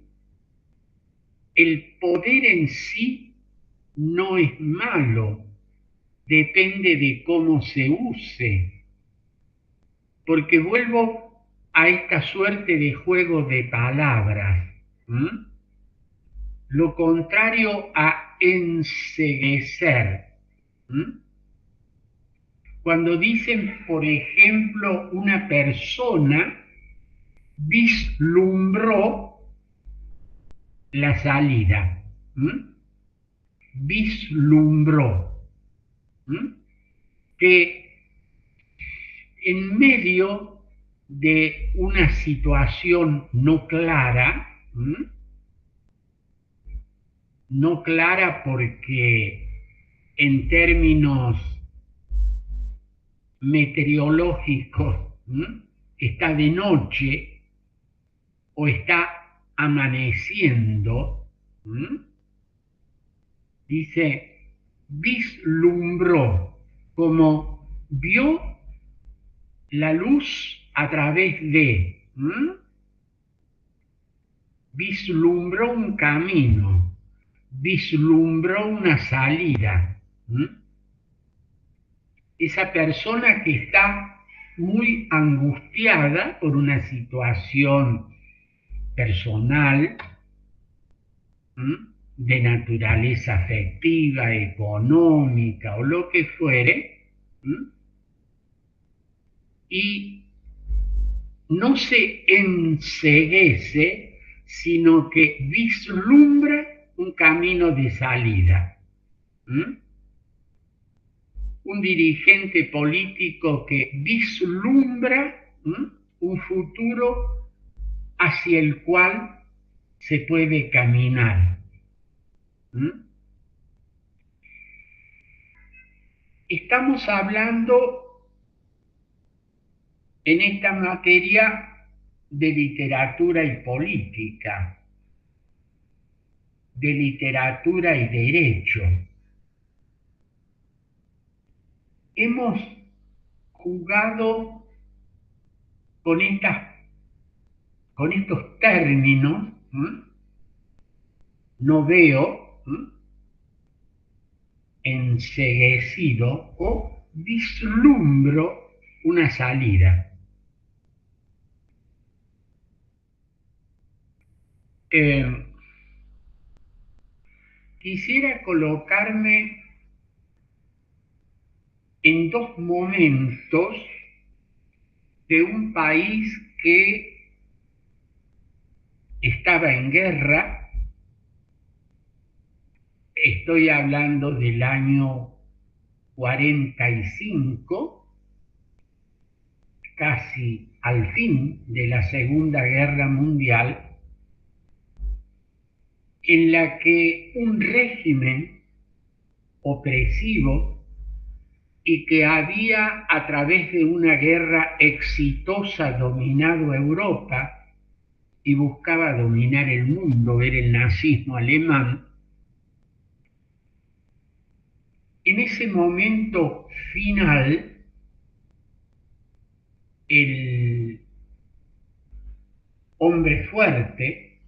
el poder en sí no es malo, depende de cómo se use. Porque vuelvo a esta suerte de juego de palabras. Lo contrario a enceguecer. Cuando dicen, por ejemplo, una persona vislumbró la salida. Vislumbró. Que en medio de una situación no clara porque en términos meteorológicos está de noche o está amaneciendo, dice, vislumbró, como vio la luz a través de, vislumbró un camino, vislumbró una salida. Esa persona que está muy angustiada por una situación personal, de naturaleza afectiva, económica o lo que fuere, y no se enceguece, sino que vislumbra un camino de salida. Un dirigente político que vislumbra un futuro hacia el cual se puede caminar. Estamos hablando en esta materia de literatura y política, de literatura y derecho. Hemos jugado con estos términos. No veo, enceguecido, o vislumbro una salida. Quisiera colocarme en dos momentos de un país que estaba en guerra. Estoy hablando del año 45, casi al fin de la Segunda Guerra Mundial, en la que un régimen opresivo y que había a través de una guerra exitosa dominado Europa y buscaba dominar el mundo, era el nazismo alemán. En ese momento final, el hombre fuerte,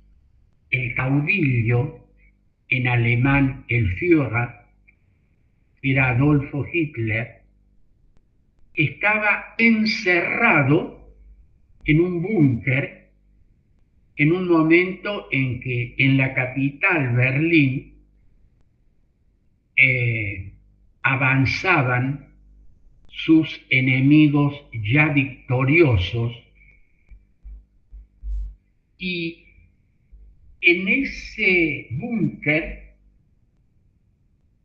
el caudillo, en alemán el Führer, era Adolfo Hitler, estaba encerrado en un búnker en un momento en que en la capital, Berlín, avanzaban sus enemigos ya victoriosos, y en ese búnker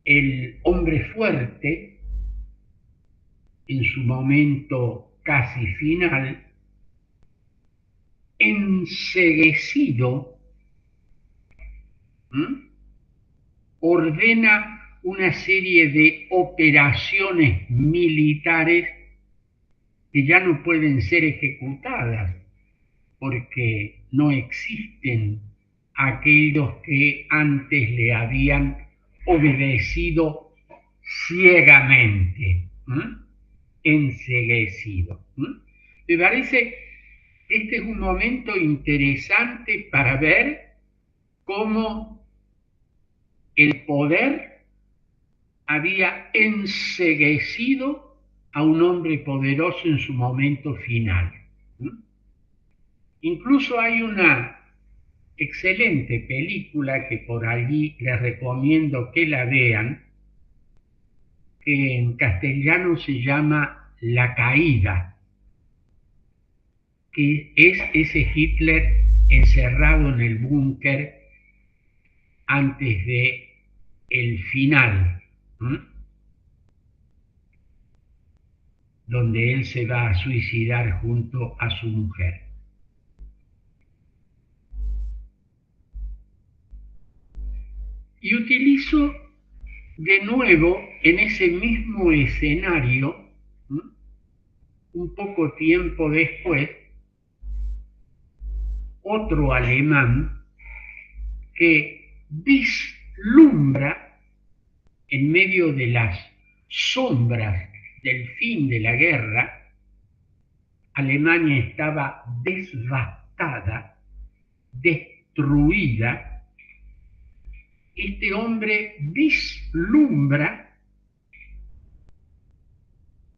el hombre fuerte, en su momento casi final, enceguecido, ordena una serie de operaciones militares que ya no pueden ser ejecutadas porque no existen aquellos que antes le habían obedecido ciegamente, enceguecido. Me parece este es un momento interesante para ver cómo el poder había enceguecido a un hombre poderoso en su momento final. Incluso hay una excelente película que por allí les recomiendo que la vean, que en castellano se llama La Caída, que es ese Hitler encerrado en el búnker antes de el final, donde él se va a suicidar junto a su mujer. Y utilizo de nuevo en ese mismo escenario, un poco tiempo después, otro alemán que vislumbra en medio de las sombras del fin de la guerra. Alemania estaba devastada, destruida. Este hombre vislumbra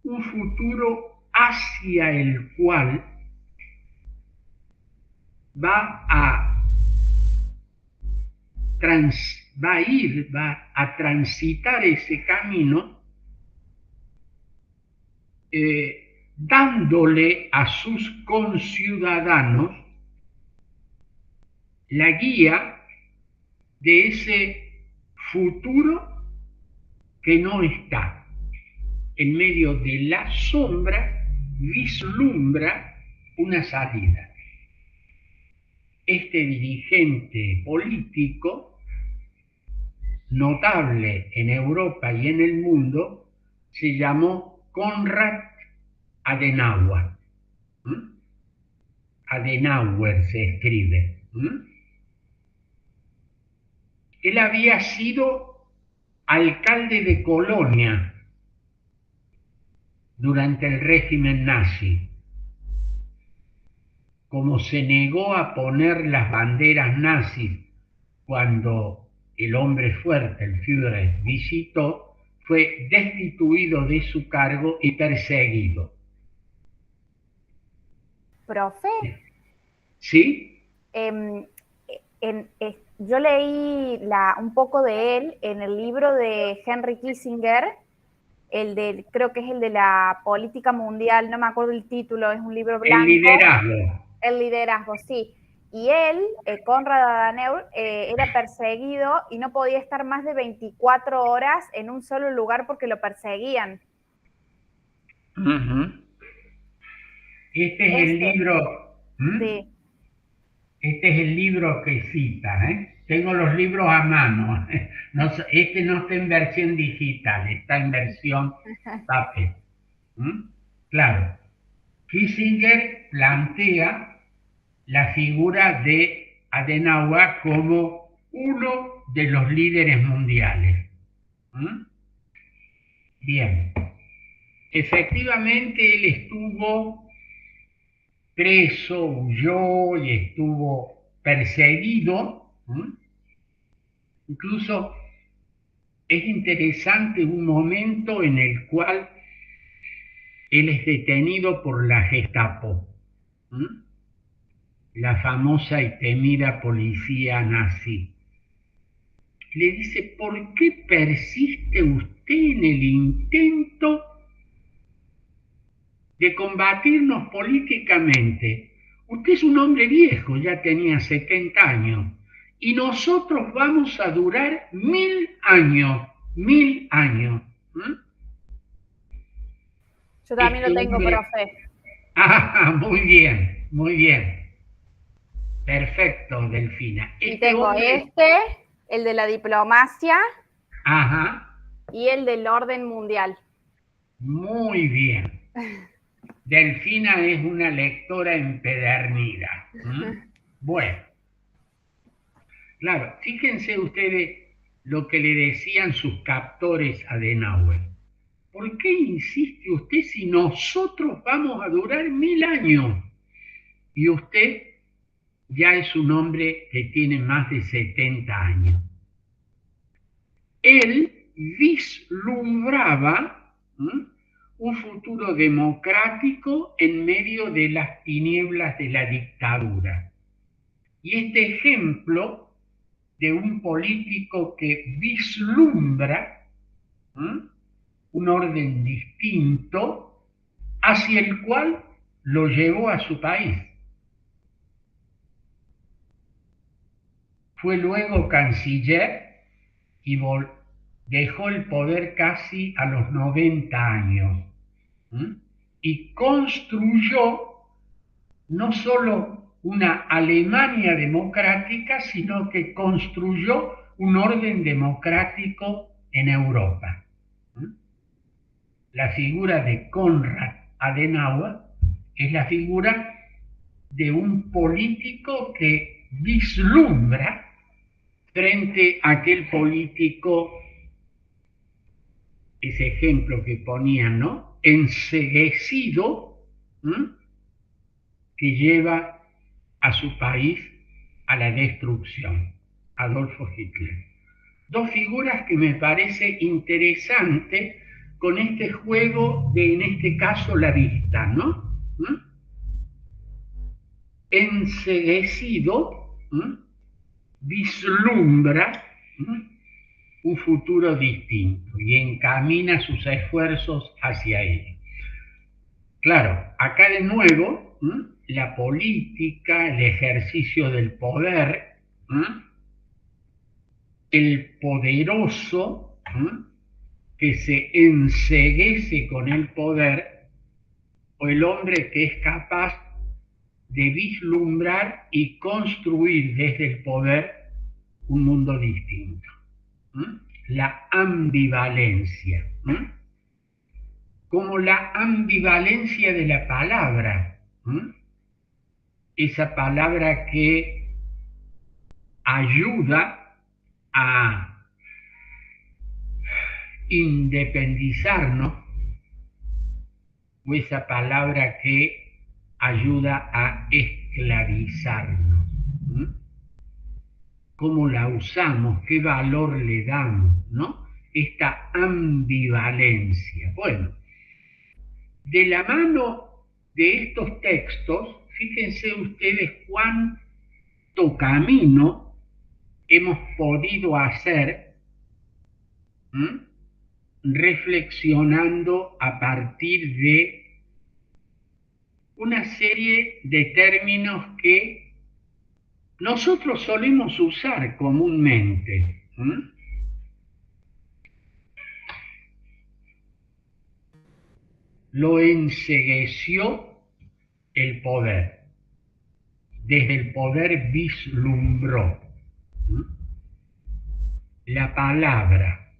un futuro hacia el cual va a transitar ese camino, dándole a sus conciudadanos la guía de ese futuro que no está. En medio de la sombra vislumbra una salida. Este dirigente político, notable en Europa y en el mundo, se llamó Konrad Adenauer. Adenauer se escribe. Él había sido alcalde de Colonia durante el régimen nazi. Como se negó a poner las banderas nazis cuando el hombre fuerte, el Führer, visitó, fue destituido de su cargo y perseguido. Profe. ¿Sí? Yo leí un poco de él en el libro de Henry Kissinger, creo que es el de la política mundial, no me acuerdo el título, es un libro blanco. El liderazgo. El liderazgo, sí. Y él, Konrad Adenauer, era perseguido y no podía estar más de 24 horas en un solo lugar porque lo perseguían. Este es el libro. Sí. Este es el libro que cita, ¿eh? Tengo los libros a mano. No, este no está en versión digital, está en versión papel. Claro, Kissinger plantea la figura de Adenauer como uno de los líderes mundiales. Bien, efectivamente él estuvo preso, huyó y estuvo perseguido. Incluso es interesante un momento en el cual él es detenido por la Gestapo, la famosa y temida policía nazi. Le dice: ¿por qué persiste usted en el intento de combatirnos políticamente? Usted es un hombre viejo, ya tenía 70 años, y nosotros vamos a durar 1000 años, 1000 años. Yo también lo tengo, profe. Muy bien, muy bien. Perfecto, Delfina. Y tengo el de la diplomacia, y el del orden mundial. Muy bien. Delfina es una lectora empedernida. Bueno, claro, fíjense ustedes lo que le decían sus captores a Adenauer. ¿Por qué insiste usted si nosotros vamos a durar 1000 años? Y usted ya es un hombre que tiene más de 70 años. Él vislumbraba un futuro democrático en medio de las tinieblas de la dictadura. Y este ejemplo de un político que vislumbra un orden distinto hacia el cual lo llevó a su país. Fue luego canciller y dejó el poder casi a los 90 años. Y construyó no solo una Alemania democrática, sino que construyó un orden democrático en Europa. La figura de Konrad Adenauer es la figura de un político que vislumbra frente a aquel político, ese ejemplo que ponían, ¿no? Enceguecido, que lleva a su país a la destrucción, Adolfo Hitler. Dos figuras que me parece interesante con este juego de, en este caso, la vista, ¿no? Enceguecido, vislumbra un futuro distinto y encamina sus esfuerzos hacia él. Claro, acá de nuevo, la política, el ejercicio del poder, el poderoso que se enceguece con el poder, o el hombre que es capaz de vislumbrar y construir desde el poder un mundo distinto. La ambivalencia. Como la ambivalencia de la palabra. Esa palabra que ayuda a independizarnos, o esa palabra que ayuda a esclavizarnos. ¿Cómo la usamos? ¿Qué valor le damos? ¿No? Esta ambivalencia. Bueno, de la mano de estos textos, fíjense ustedes cuánto camino hemos podido hacer reflexionando a partir de una serie de términos que nosotros solemos usar comúnmente. Lo encegueció el poder. Desde el poder vislumbró. La palabra.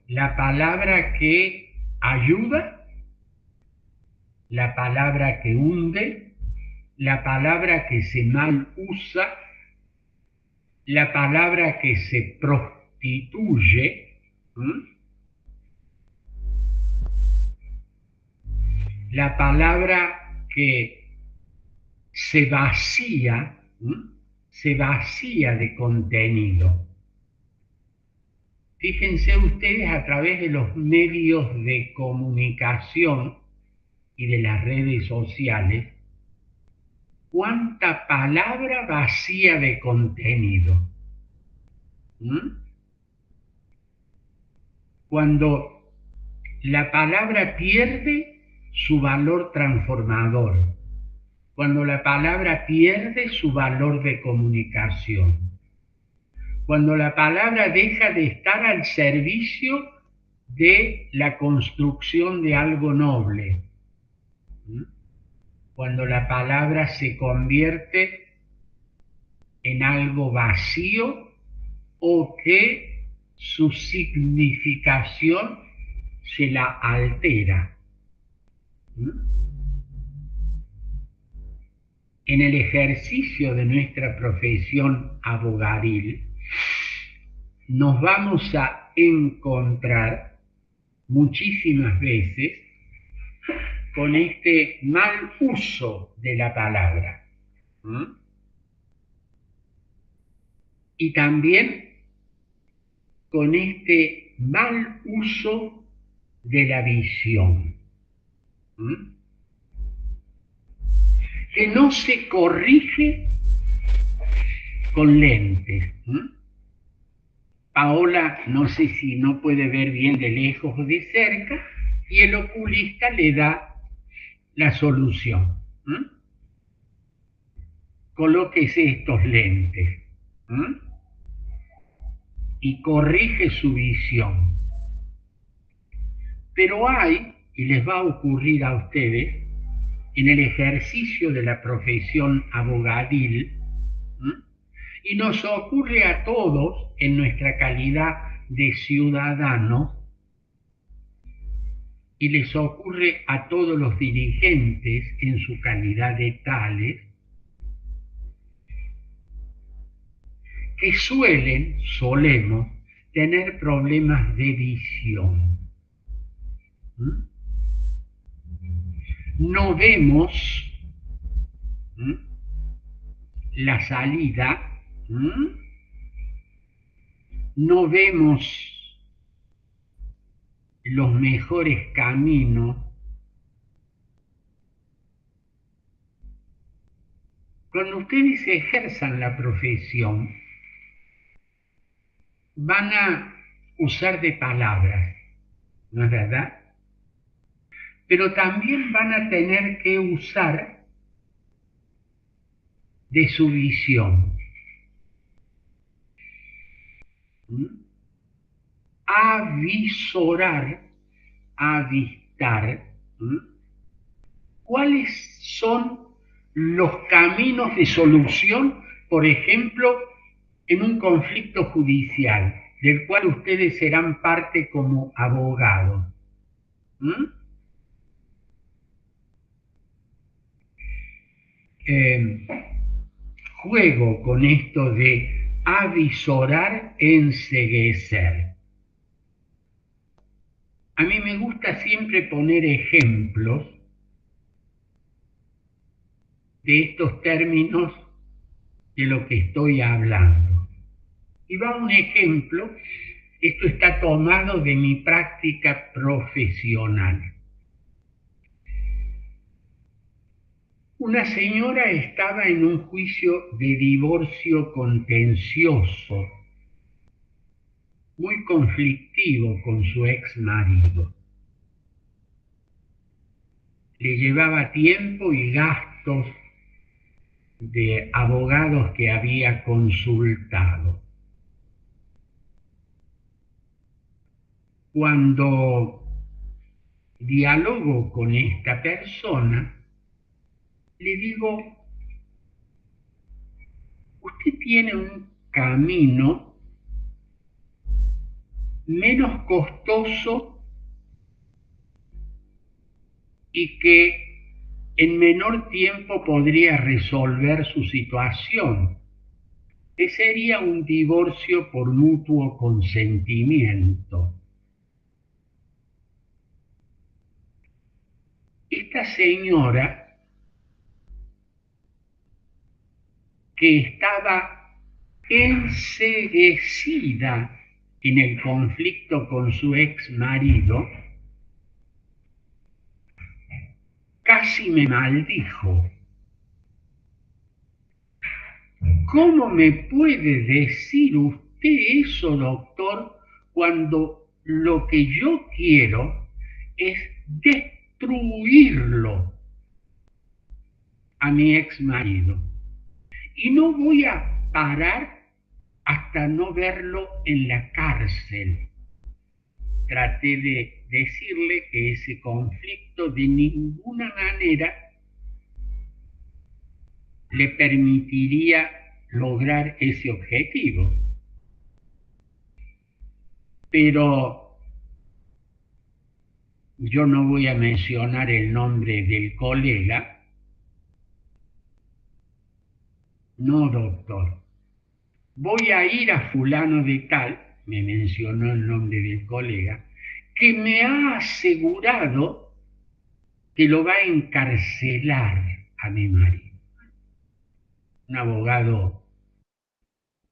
La palabra que ayuda, la palabra que hunde, la palabra que se mal usa, la palabra que se prostituye, la palabra que se vacía de contenido. Fíjense ustedes a través de los medios de comunicación y de las redes sociales, cuánta palabra vacía de contenido. Cuando la palabra pierde su valor transformador, cuando la palabra pierde su valor de comunicación, cuando la palabra deja de estar al servicio de la construcción de algo noble, cuando la palabra se convierte en algo vacío o que su significación se la altera. En el ejercicio de nuestra profesión abogadil, nos vamos a encontrar muchísimas veces con este mal uso de la palabra. Y también con este mal uso de la visión, que no se corrige con lentes. Paola, no sé si no puede ver bien de lejos o de cerca, y el oculista le da la solución. Colóquese estos lentes y corrige su visión. Pero hay, y les va a ocurrir a ustedes, en el ejercicio de la profesión abogadil, y nos ocurre a todos en nuestra calidad de ciudadanos, y les ocurre a todos los dirigentes en su calidad de tales, que solemos tener problemas de visión. No vemos la salida, no vemos los mejores caminos. Cuando ustedes ejerzan la profesión, van a usar de palabras, ¿no es verdad? Pero también van a tener que usar de su visión. Avisorar, avistar. ¿Cuáles son los caminos de solución, por ejemplo, en un conflicto judicial, del cual ustedes serán parte como abogados? Juego con esto de avisorar, enceguecer. A mí me gusta siempre poner ejemplos de estos términos de lo que estoy hablando. Y va un ejemplo, esto está tomado de mi práctica profesional. Una señora estaba en un juicio de divorcio contencioso, muy conflictivo con su ex marido. Le llevaba tiempo y gastos de abogados que había consultado. Cuando dialogo con esta persona, le digo, usted tiene un camino menos costoso y que en menor tiempo podría resolver su situación, que sería un divorcio por mutuo consentimiento. Esta señora, que estaba enceguecida en el conflicto con su ex marido, casi me maldijo. ¿Cómo me puede decir usted eso, doctor, cuando lo que yo quiero es destruirlo a mi ex marido? Y no voy a parar hasta no verlo en la cárcel. Traté de decirle que ese conflicto de ninguna manera le permitiría lograr ese objetivo. Pero yo no voy a mencionar el nombre del colega. No, doctor. Voy a ir a fulano de tal, me mencionó el nombre del colega, que me ha asegurado que lo va a encarcelar a mi marido. Un abogado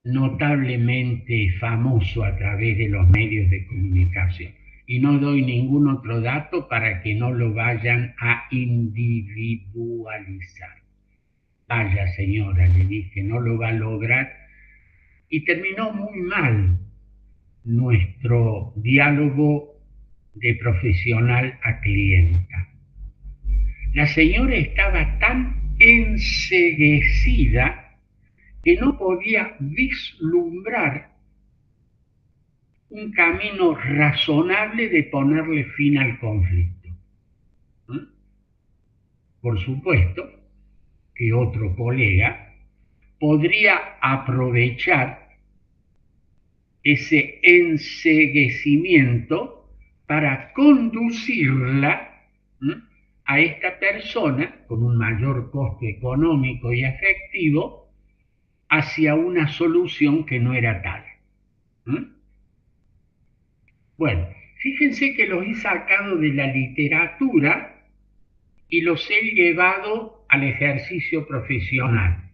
notablemente famoso a través de los medios de comunicación. Y no doy ningún otro dato para que no lo vayan a individualizar. Vaya señora, le dije, no lo va a lograr. Y terminó muy mal nuestro diálogo de profesional a clienta. La señora estaba tan enceguecida que no podía vislumbrar un camino razonable de ponerle fin al conflicto. Por supuesto que otro colega podría aprovechar ese enceguecimiento para conducirla a esta persona con un mayor coste económico y afectivo hacia una solución que no era tal. Bueno, fíjense que los he sacado de la literatura y los he llevado al ejercicio profesional.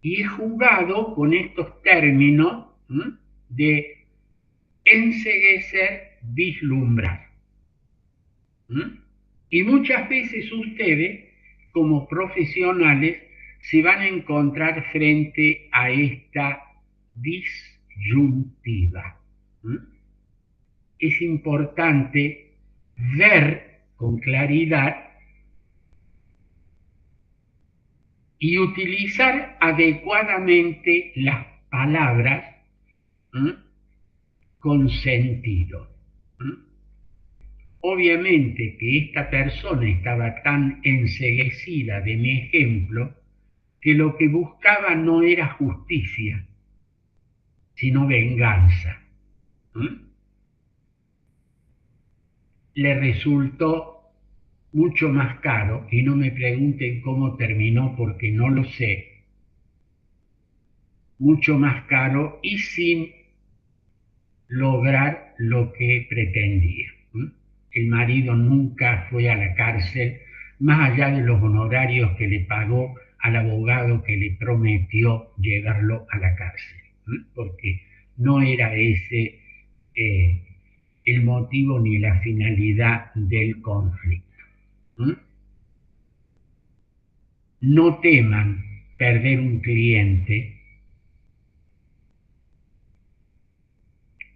Y he jugado con estos términos de enceguecer, vislumbrar. Y muchas veces ustedes, como profesionales, se van a encontrar frente a esta disyuntiva. Es importante ver con claridad y utilizar adecuadamente las palabras con sentido. Obviamente que esta persona estaba tan enceguecida de mi ejemplo que lo que buscaba no era justicia, sino venganza. Le resultó mucho más caro, y no me pregunten cómo terminó porque no lo sé, mucho más caro y sin lograr lo que pretendía. El marido nunca fue a la cárcel, más allá de los honorarios que le pagó al abogado que le prometió llevarlo a la cárcel, porque no era ese el motivo ni la finalidad del conflicto. No teman perder un cliente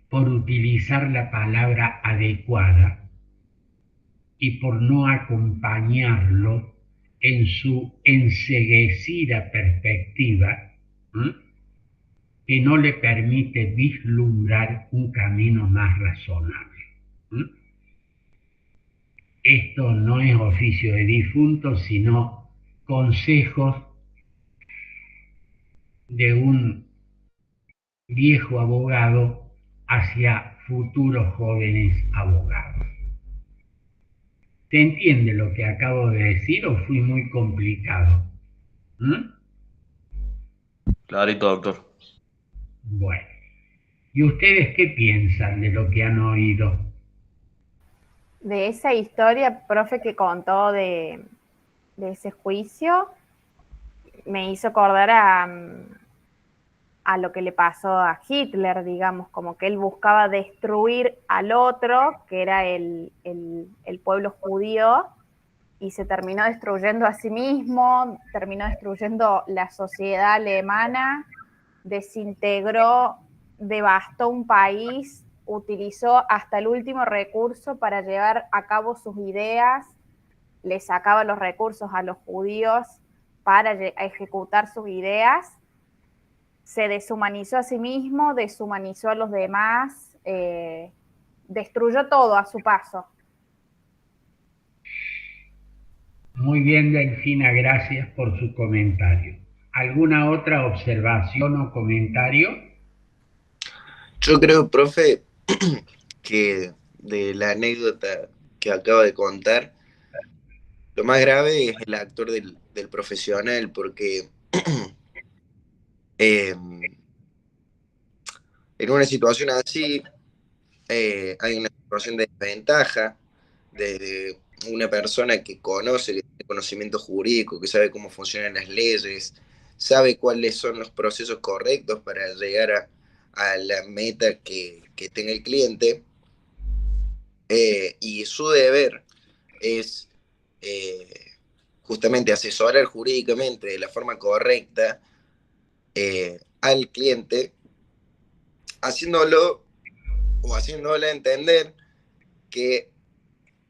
por utilizar la palabra adecuada y por no acompañarlo en su enceguecida perspectiva, que no le permite vislumbrar un camino más razonable. Esto no es oficio de difuntos, sino consejos de un viejo abogado hacia futuros jóvenes abogados. ¿Se entiende lo que acabo de decir o fui muy complicado? Clarito, doctor. Bueno, ¿y ustedes qué piensan de lo que han oído? De esa historia, profe, que contó de ese juicio, me hizo acordar a lo que le pasó a Hitler, digamos, como que él buscaba destruir al otro, que era el pueblo judío, y se terminó destruyendo a sí mismo, terminó destruyendo la sociedad alemana, desintegró, devastó un país, utilizó hasta el último recurso para llevar a cabo sus ideas, le sacaba los recursos a los judíos para ejecutar sus ideas, se deshumanizó a sí mismo, deshumanizó a los demás, destruyó todo a su paso. Muy bien, Delfina, gracias por su comentario. ¿Alguna otra observación o comentario? Yo creo, profe, que de la anécdota que acaba de contar, lo más grave es el actor del profesional, porque en una situación así hay una situación de desventaja de una persona que conoce, que tiene conocimiento jurídico, que sabe cómo funcionan las leyes, sabe cuáles son los procesos correctos para llegar a la meta que tenga el cliente, y su deber es justamente asesorar jurídicamente de la forma correcta al cliente, haciéndolo o haciéndole entender que,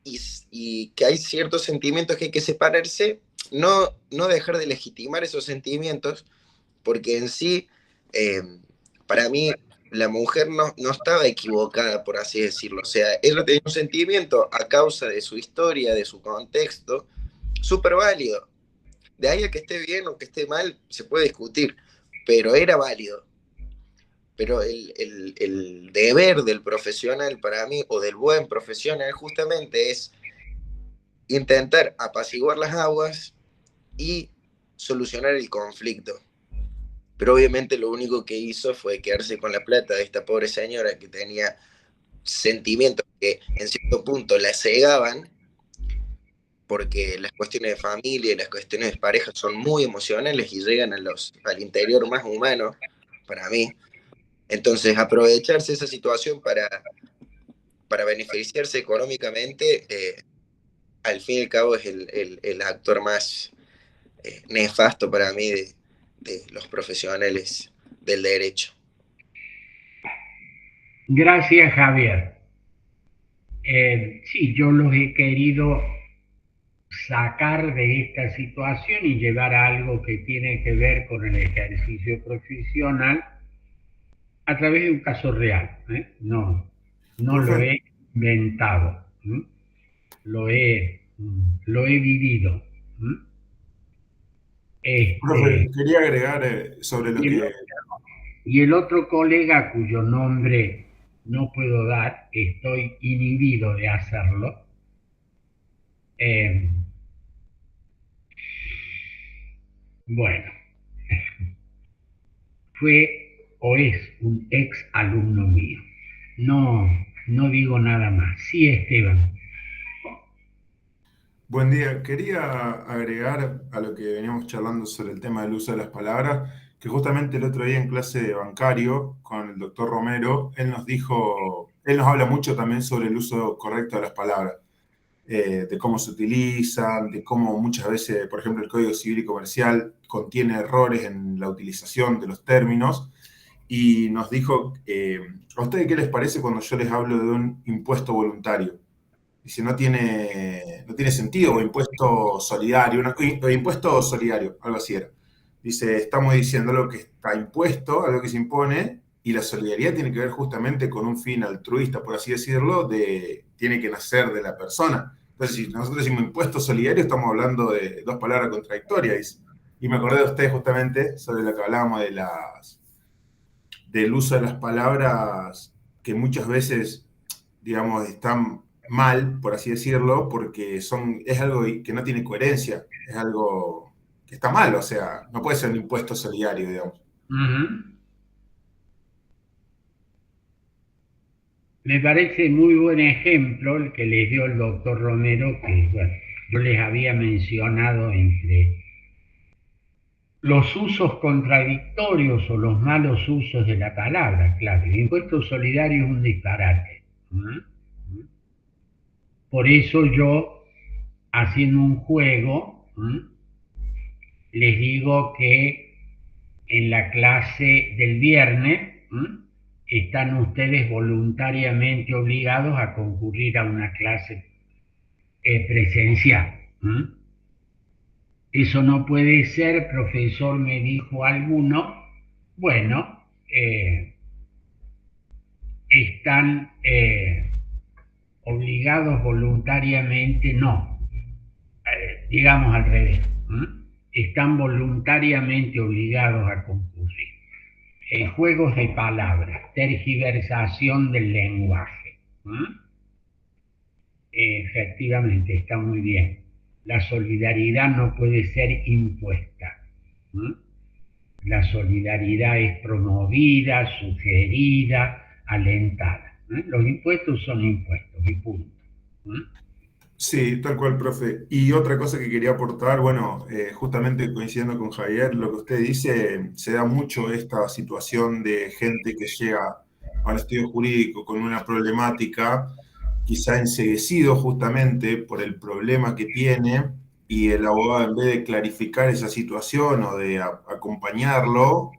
y que hay ciertos sentimientos que hay que separarse, no dejar de legitimar esos sentimientos, porque en sí, para mí, la mujer no estaba equivocada, por así decirlo. O sea, ella tenía un sentimiento a causa de su historia, de su contexto, súper válido. De ahí a que esté bien o que esté mal, se puede discutir, pero era válido. Pero el deber del profesional para mí, o del buen profesional, justamente es intentar apaciguar las aguas y solucionar el conflicto. Pero obviamente lo único que hizo fue quedarse con la plata de esta pobre señora que tenía sentimientos que en cierto punto la cegaban, porque las cuestiones de familia y las cuestiones de pareja son muy emocionales y llegan al interior más humano, para mí. Entonces, aprovecharse esa situación para beneficiarse económicamente, al fin y al cabo es el actor más nefasto para mí de los profesionales del derecho. Gracias, Javier. Sí, yo los he querido sacar de esta situación y llevar a algo que tiene que ver con el ejercicio profesional a través de un caso real. No lo he inventado, lo he vivido. Profe, quería agregar sobre lo que... Y el otro colega cuyo nombre no puedo dar, estoy inhibido de hacerlo, bueno, fue o es un ex alumno mío. No digo nada más. Sí, Esteban. Buen día. Quería agregar a lo que veníamos charlando sobre el tema del uso de las palabras, que justamente el otro día en clase de bancario con el doctor Romero, él nos habla mucho también sobre el uso correcto de las palabras, de cómo se utilizan, de cómo muchas veces, por ejemplo, el Código Civil y Comercial contiene errores en la utilización de los términos, y nos dijo, ¿a ustedes qué les parece cuando yo les hablo de un impuesto voluntario? Dice, no tiene sentido, o impuesto solidario, o impuesto solidario, algo así era. Dice, estamos diciendo algo que está impuesto, algo que se impone, y la solidaridad tiene que ver justamente con un fin altruista, por así decirlo, tiene que nacer de la persona. Entonces, si nosotros decimos impuesto solidario, estamos hablando de dos palabras contradictorias, dice. Y me acordé de usted justamente sobre lo que hablábamos del uso de las palabras que muchas veces, digamos, están mal, por así decirlo, porque es algo que no tiene coherencia, es algo que está mal, o sea, no puede ser un impuesto solidario, digamos. Me parece muy buen ejemplo el que les dio el doctor Romero, que bueno, yo les había mencionado entre los usos contradictorios o los malos usos de la palabra, claro. El impuesto solidario es un disparate. Por eso yo, haciendo un juego, les digo que en la clase del viernes están ustedes voluntariamente obligados a concurrir a una clase presencial. Eso no puede ser, profesor, me dijo alguno. Bueno, están obligados voluntariamente, no, digamos al revés, están voluntariamente obligados a concurrir. Juegos de palabras, tergiversación del lenguaje. Efectivamente, está muy bien. La solidaridad no puede ser impuesta. La solidaridad es promovida, sugerida, alentada. Los impuestos son impuestos y punto. Sí, tal cual, profe. Y otra cosa que quería aportar, bueno, justamente coincidiendo con Javier, lo que usted dice, se da mucho esta situación de gente que llega a un estudio jurídico con una problemática, quizá enceguecido justamente por el problema que tiene, y el abogado, en vez de clarificar esa situación o de acompañarlo,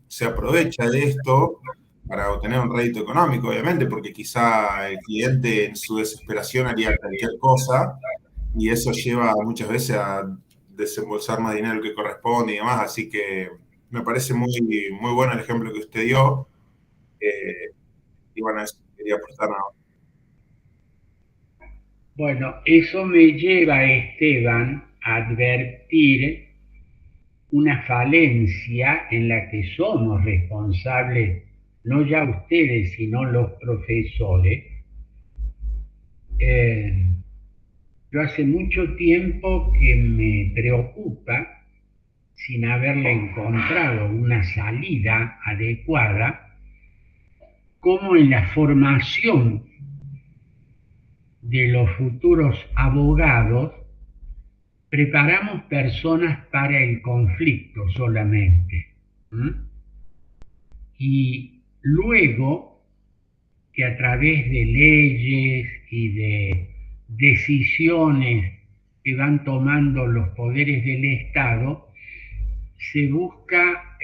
se aprovecha de esto para obtener un rédito económico, obviamente, porque quizá el cliente en su desesperación haría cualquier cosa, y eso lleva muchas veces a desembolsar más dinero que corresponde y demás, así que me parece muy, muy bueno el ejemplo que usted dio, y bueno, eso quería aportar nada más. Bueno, eso me lleva, Esteban, a advertir una falencia en la que somos responsables, no ya ustedes, sino los profesores. Yo hace mucho tiempo que me preocupa, sin haberle encontrado una salida adecuada, cómo en la formación de los futuros abogados preparamos personas para el conflicto solamente. Y luego que a través de leyes y de decisiones que van tomando los poderes del Estado, se busca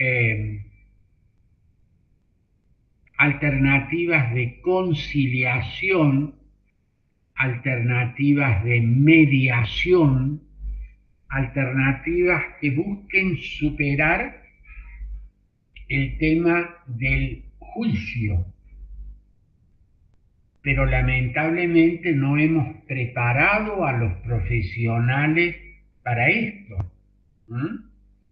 alternativas de conciliación, alternativas de mediación, alternativas que busquen superar el tema del juicio. Pero lamentablemente no hemos preparado a los profesionales para esto,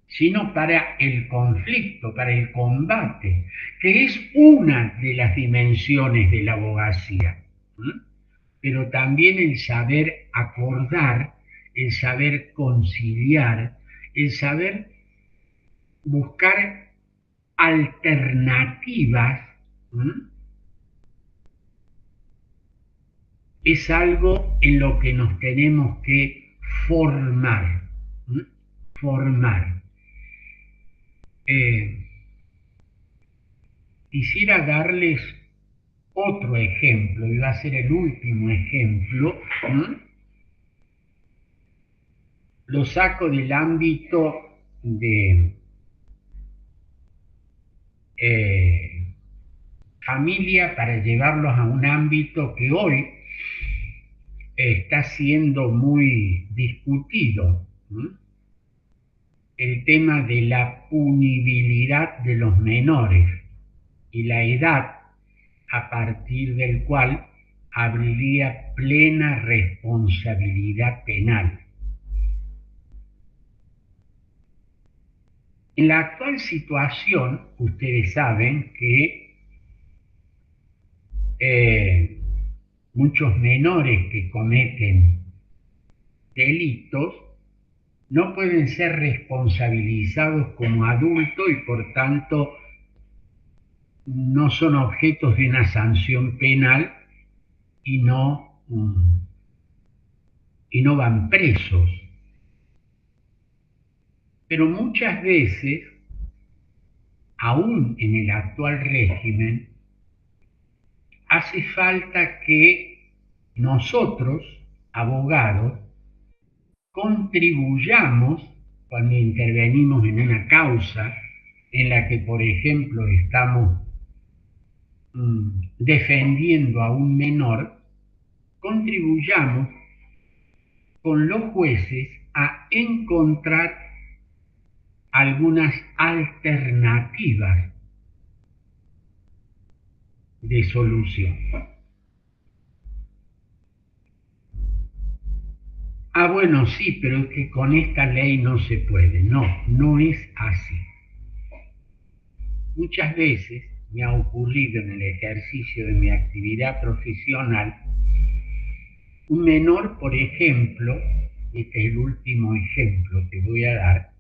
sino para el conflicto, para el combate, que es una de las dimensiones de la abogacía. Pero también el saber acordar, el saber conciliar, el saber buscar alternativas, es algo en lo que nos tenemos que formar. Quisiera darles otro ejemplo, y va a ser el último ejemplo. Lo saco del ámbito de familia para llevarlos a un ámbito que hoy está siendo muy discutido, ¿no? El tema de la punibilidad de los menores y la edad a partir del cual habría plena responsabilidad penal. En la actual situación, ustedes saben que muchos menores que cometen delitos no pueden ser responsabilizados como adultos y por tanto no son objetos de una sanción penal y no van presos. Pero muchas veces, aún en el actual régimen, hace falta que nosotros, abogados, contribuyamos cuando intervenimos en una causa en la que, por ejemplo, estamos defendiendo a un menor, contribuyamos con los jueces a encontrar algunas alternativas de solución. Ah, bueno, sí, pero es que con esta ley no se puede. No, no es así. Muchas veces me ha ocurrido en el ejercicio de mi actividad profesional, un menor, por ejemplo, este es el último ejemplo que voy a dar,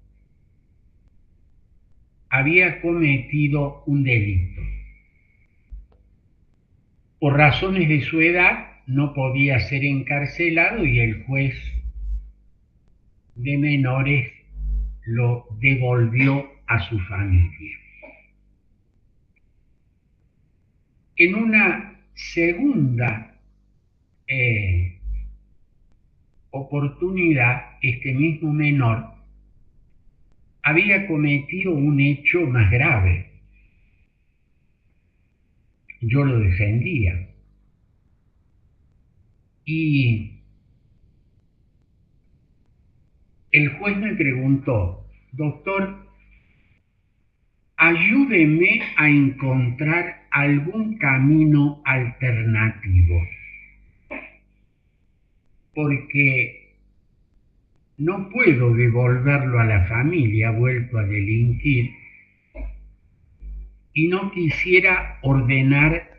había cometido un delito. Por razones de su edad no podía ser encarcelado y el juez de menores lo devolvió a su familia. En una segunda oportunidad, este mismo menor había cometido un hecho más grave. Yo lo defendía. Y el juez me preguntó: doctor, ayúdeme a encontrar algún camino alternativo, porque no puedo devolverlo a la familia vuelto a delinquir y no quisiera ordenar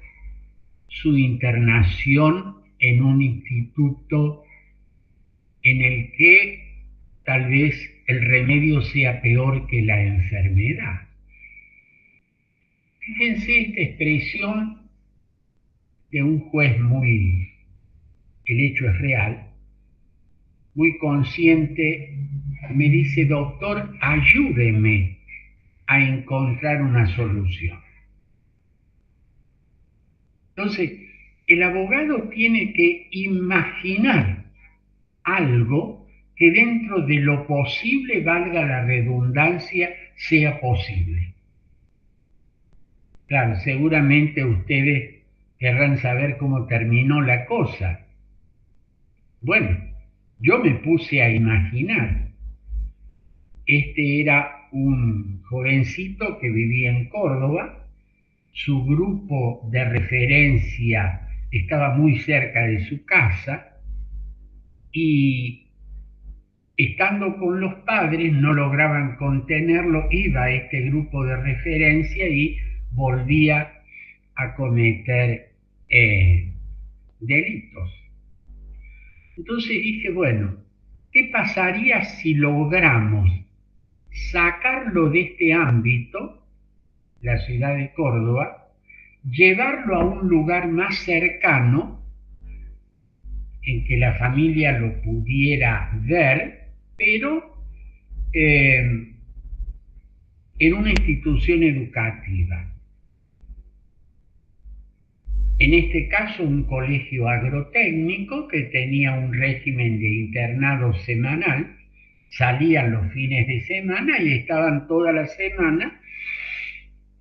su internación en un instituto en el que tal vez el remedio sea peor que la enfermedad. Fíjense esta expresión de un juez el hecho es real, muy consciente, me dice: doctor, ayúdeme a encontrar una solución. Entonces, el abogado tiene que imaginar algo que dentro de lo posible, valga la redundancia, sea posible. Claro, seguramente ustedes querrán saber cómo terminó la cosa. Bueno, yo me puse a imaginar. Este era un jovencito que vivía en Córdoba, su grupo de referencia estaba muy cerca de su casa y estando con los padres no lograban contenerlo, iba a este grupo de referencia y volvía a cometer delitos. Entonces dije, bueno, ¿qué pasaría si logramos sacarlo de este ámbito, la ciudad de Córdoba, llevarlo a un lugar más cercano en que la familia lo pudiera ver, pero en una institución educativa? En este caso, un colegio agrotécnico que tenía un régimen de internado semanal. Salían los fines de semana y estaban toda la semana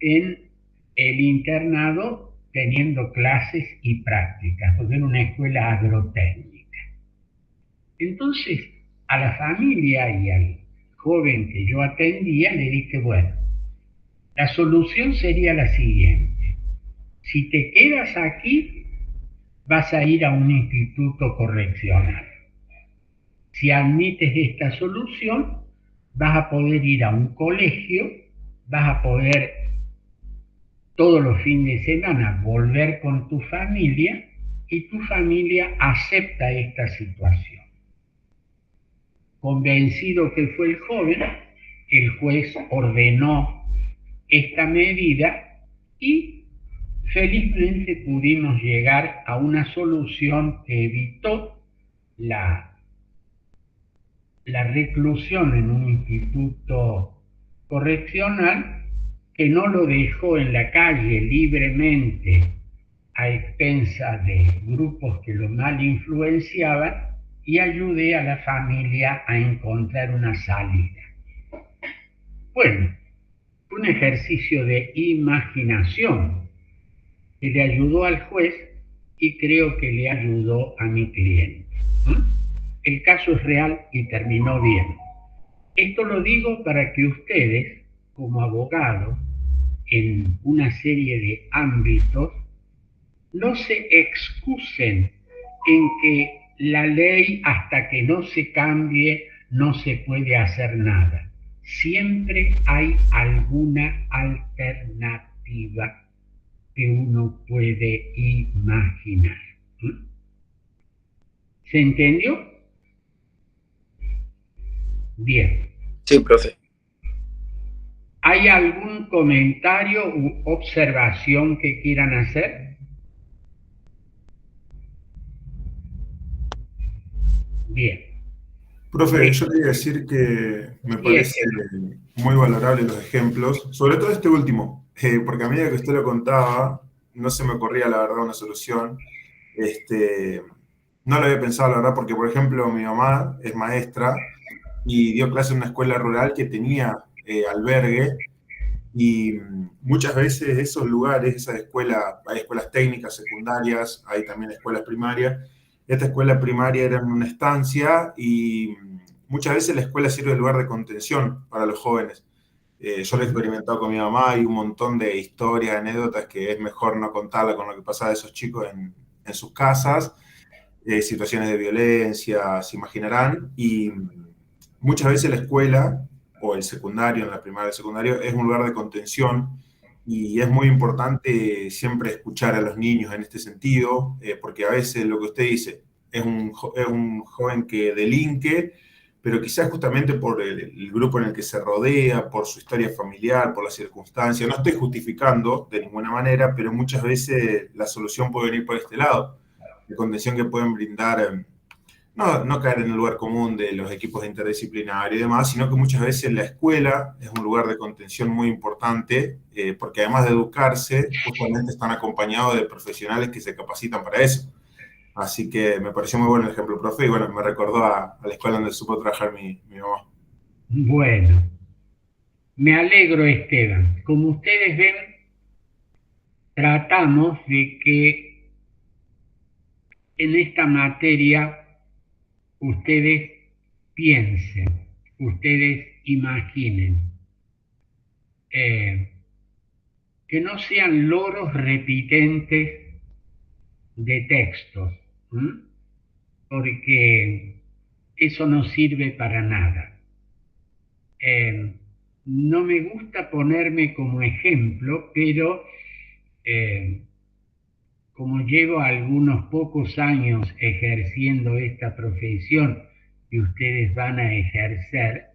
en el internado teniendo clases y prácticas, porque era una escuela agrotécnica. Entonces, a la familia y al joven que yo atendía le dije, bueno, la solución sería la siguiente. Si te quedas aquí, vas a ir a un instituto correccional. Si admites esta solución, vas a poder ir a un colegio, vas a poder todos los fines de semana volver con tu familia y tu familia acepta esta situación. Convencido que fue el joven, el juez ordenó esta medida y felizmente pudimos llegar a una solución que evitó la reclusión en un instituto correccional, que no lo dejó en la calle libremente a expensas de grupos que lo mal influenciaban, y ayudé a la familia a encontrar una salida. Bueno, fue un ejercicio de imaginación que le ayudó al juez y creo que le ayudó a mi cliente. El caso es real y terminó bien. Esto lo digo para que ustedes, como abogados, en una serie de ámbitos, no se excusen en que la ley, hasta que no se cambie, no se puede hacer nada. Siempre hay alguna alternativa que uno puede imaginar. ¿Se entendió? Bien. Sí, profe. ¿Hay algún comentario u observación que quieran hacer? Bien. Profe, yo quería decir que me parece muy valorable los ejemplos, sobre todo este último, porque a medida que usted lo contaba, no se me ocurría la verdad una solución. No lo había pensado la verdad, porque por ejemplo mi mamá es maestra y dio clase en una escuela rural que tenía albergue, y muchas veces esos lugares, esas escuelas, hay escuelas técnicas, secundarias, hay también escuelas primarias. Esta escuela primaria era en una estancia y muchas veces la escuela sirve de lugar de contención para los jóvenes. Yo lo he experimentado con mi mamá, hay un montón de historias, anécdotas que es mejor no contarla con lo que pasaba de esos chicos en sus casas, situaciones de violencia, se imaginarán, y muchas veces la escuela o el secundario, en la primaria y el secundario, es un lugar de contención. Y es muy importante siempre escuchar a los niños en este sentido, porque a veces lo que usted dice es un joven que delinque, pero quizás justamente por el grupo en el que se rodea, por su historia familiar, por las circunstancias. No estoy justificando de ninguna manera, pero muchas veces la solución puede venir por este lado, de contención que pueden brindar. No caer en el lugar común de los equipos interdisciplinarios y demás, sino que muchas veces la escuela es un lugar de contención muy importante, porque además de educarse, justamente están acompañados de profesionales que se capacitan para eso. Así que me pareció muy bueno el ejemplo, profe, y bueno, me recordó a la escuela donde supo trabajar mi mamá. Bueno, me alegro, Esteban. Como ustedes ven, tratamos de que en esta materia ustedes piensen, ustedes imaginen, que no sean loros repitentes de textos, porque eso no sirve para nada. No me gusta ponerme como ejemplo, pero como llevo algunos pocos años ejerciendo esta profesión que ustedes van a ejercer,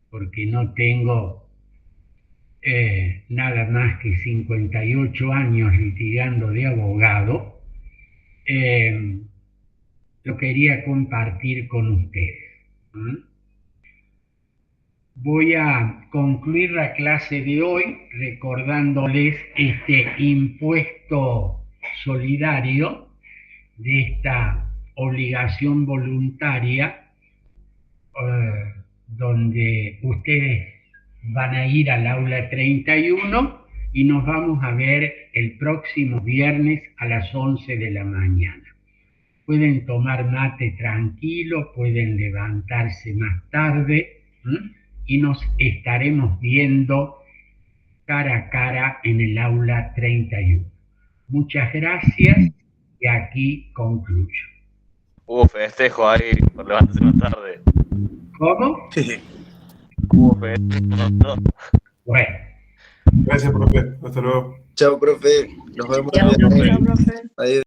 porque no tengo nada más que 58 años litigando de abogado, lo quería compartir con ustedes. Voy a concluir la clase de hoy recordándoles este impuesto solidario de esta obligación voluntaria, donde ustedes van a ir al aula 31 y nos vamos a ver el próximo viernes a las 11 de la mañana. pueden tomar mate tranquilo, pueden levantarse más tarde, y nos estaremos viendo cara a cara en el aula 31. Muchas gracias y aquí concluyo. Hubo festejo ahí, por levantarse más tarde. ¿Cómo? Hubo festejo, ¿no? Bueno. Gracias, profe. Hasta luego. Chao, profe. Nos vemos. Chao, el viernes. profe. Chao, profe. Adiós.